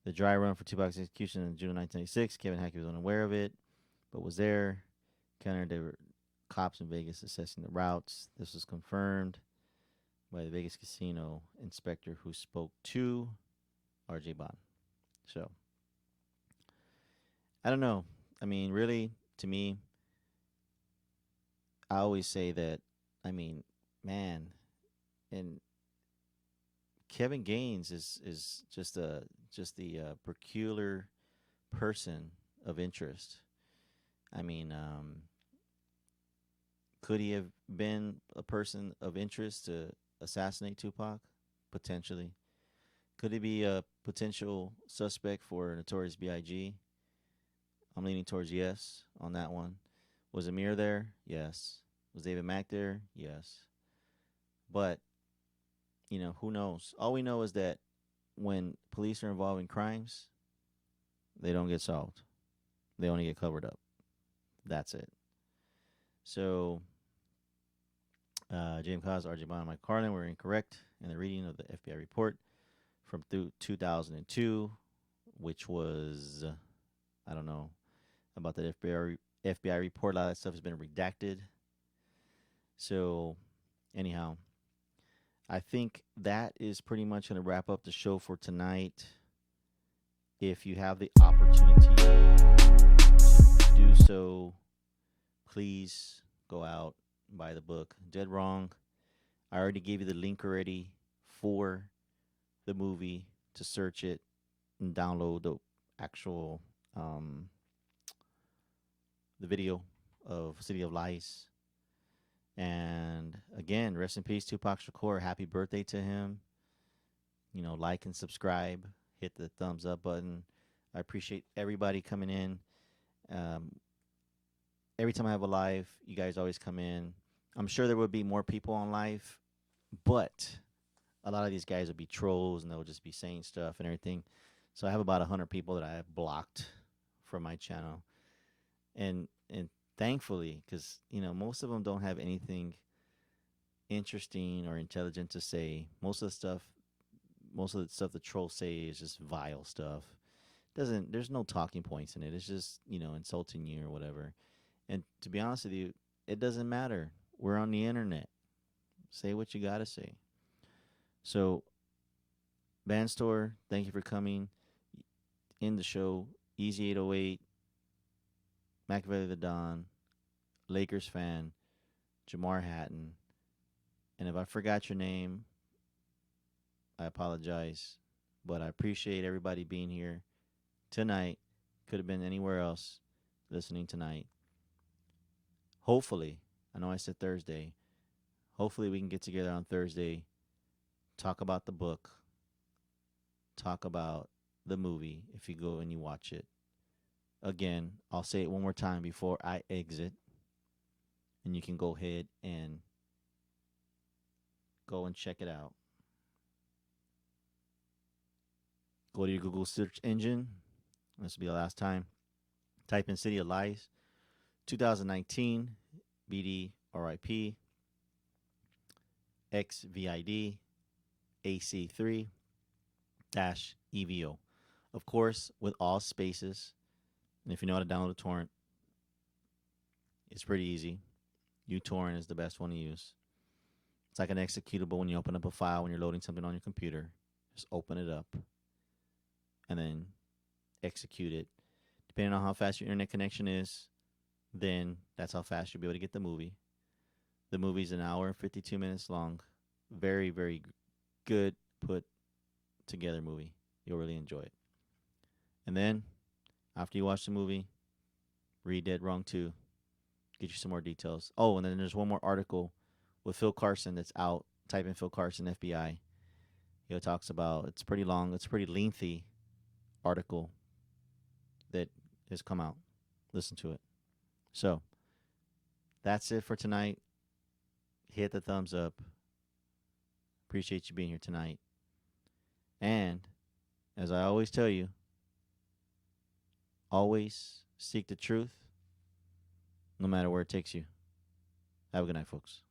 The dry run for Tupac's execution in June of 1996. Kevin Hackey was unaware of it, but was there. Counter, there were cops in Vegas assessing the routes. This was confirmed by the Vegas casino inspector who spoke to R.J. Bond. So, I don't know. I mean, really, to me, I always say that, I mean, man, and Kevin Gaines is just the peculiar person of interest. I mean, could he have been a person of interest to assassinate Tupac? Potentially. Could he be a potential suspect for Notorious B.I.G? I'm leaning towards yes on that one. Was Amir there? Yes. Was David Mack there? Yes. But, who knows? All we know is that when police are involved in crimes, they don't get solved. They only get covered up. That's it. So, JMKAZE, RJ Bond, and Mike Carlin were incorrect in the reading of the FBI report from 2002, which was, I don't know about that FBI report. A lot of that stuff has been redacted. So, anyhow, I think that is pretty much going to wrap up the show for tonight. If you have the opportunity to do so, please go out and buy the book. Dead Wrong. I already gave you the link already for the movie to search it and download actual the video of City of Lies. And again, rest in peace, Tupac Shakur. Happy birthday to him. Like and subscribe. Hit the thumbs up button. I appreciate everybody coming in. Um, every time I have a live, you guys always come in. I'm sure there would be more people on live, but a lot of these guys will be trolls and they'll just be saying stuff and everything. So I have about 100 people that I have blocked from my channel, and thankfully, because most of them don't have anything interesting or intelligent to say. Most of the stuff the trolls say is just vile stuff. There's no talking points in it. It's just insulting you or whatever. And to be honest with you, it doesn't matter. We're on the internet. Say what you gotta say. So, Band Store, thank you for coming. In the show, Easy 808, Machiavelli the Don, Lakers fan, Jamar Hatton. And if I forgot your name, I apologize. But I appreciate everybody being here tonight. Could have been anywhere else listening tonight. Hopefully, I know I said Thursday. Hopefully, we can get together on Thursday, talk about the book, talk about the movie if you go and you watch it. Again, I'll say it one more time before I exit, and you can go ahead and go and check it out. Go to your Google search engine. This will be the last time. Type in City of Lies, 2019, BD RIP, XVID, AC3 EVO. Of course, with all spaces. And if you know how to download a torrent, it's pretty easy. uTorrent is the best one to use. It's like an executable when you open up a file when you're loading something on your computer. Just open it up and then execute it. Depending on how fast your internet connection is, then that's how fast you'll be able to get the movie. The movie's an hour and 52 minutes long. Very, very good put together movie. You'll really enjoy it. And then, after you watch the movie, read Dead Wrong 2. Get you some more details. Oh, and then there's one more article with Phil Carson that's out. Type in Phil Carson FBI. He talks about, it's pretty long, it's a pretty lengthy article that has come out. Listen to it. So, that's it for tonight. Hit the thumbs up. Appreciate you being here tonight. And, as I always tell you, always seek the truth, no matter where it takes you. Have a good night, folks.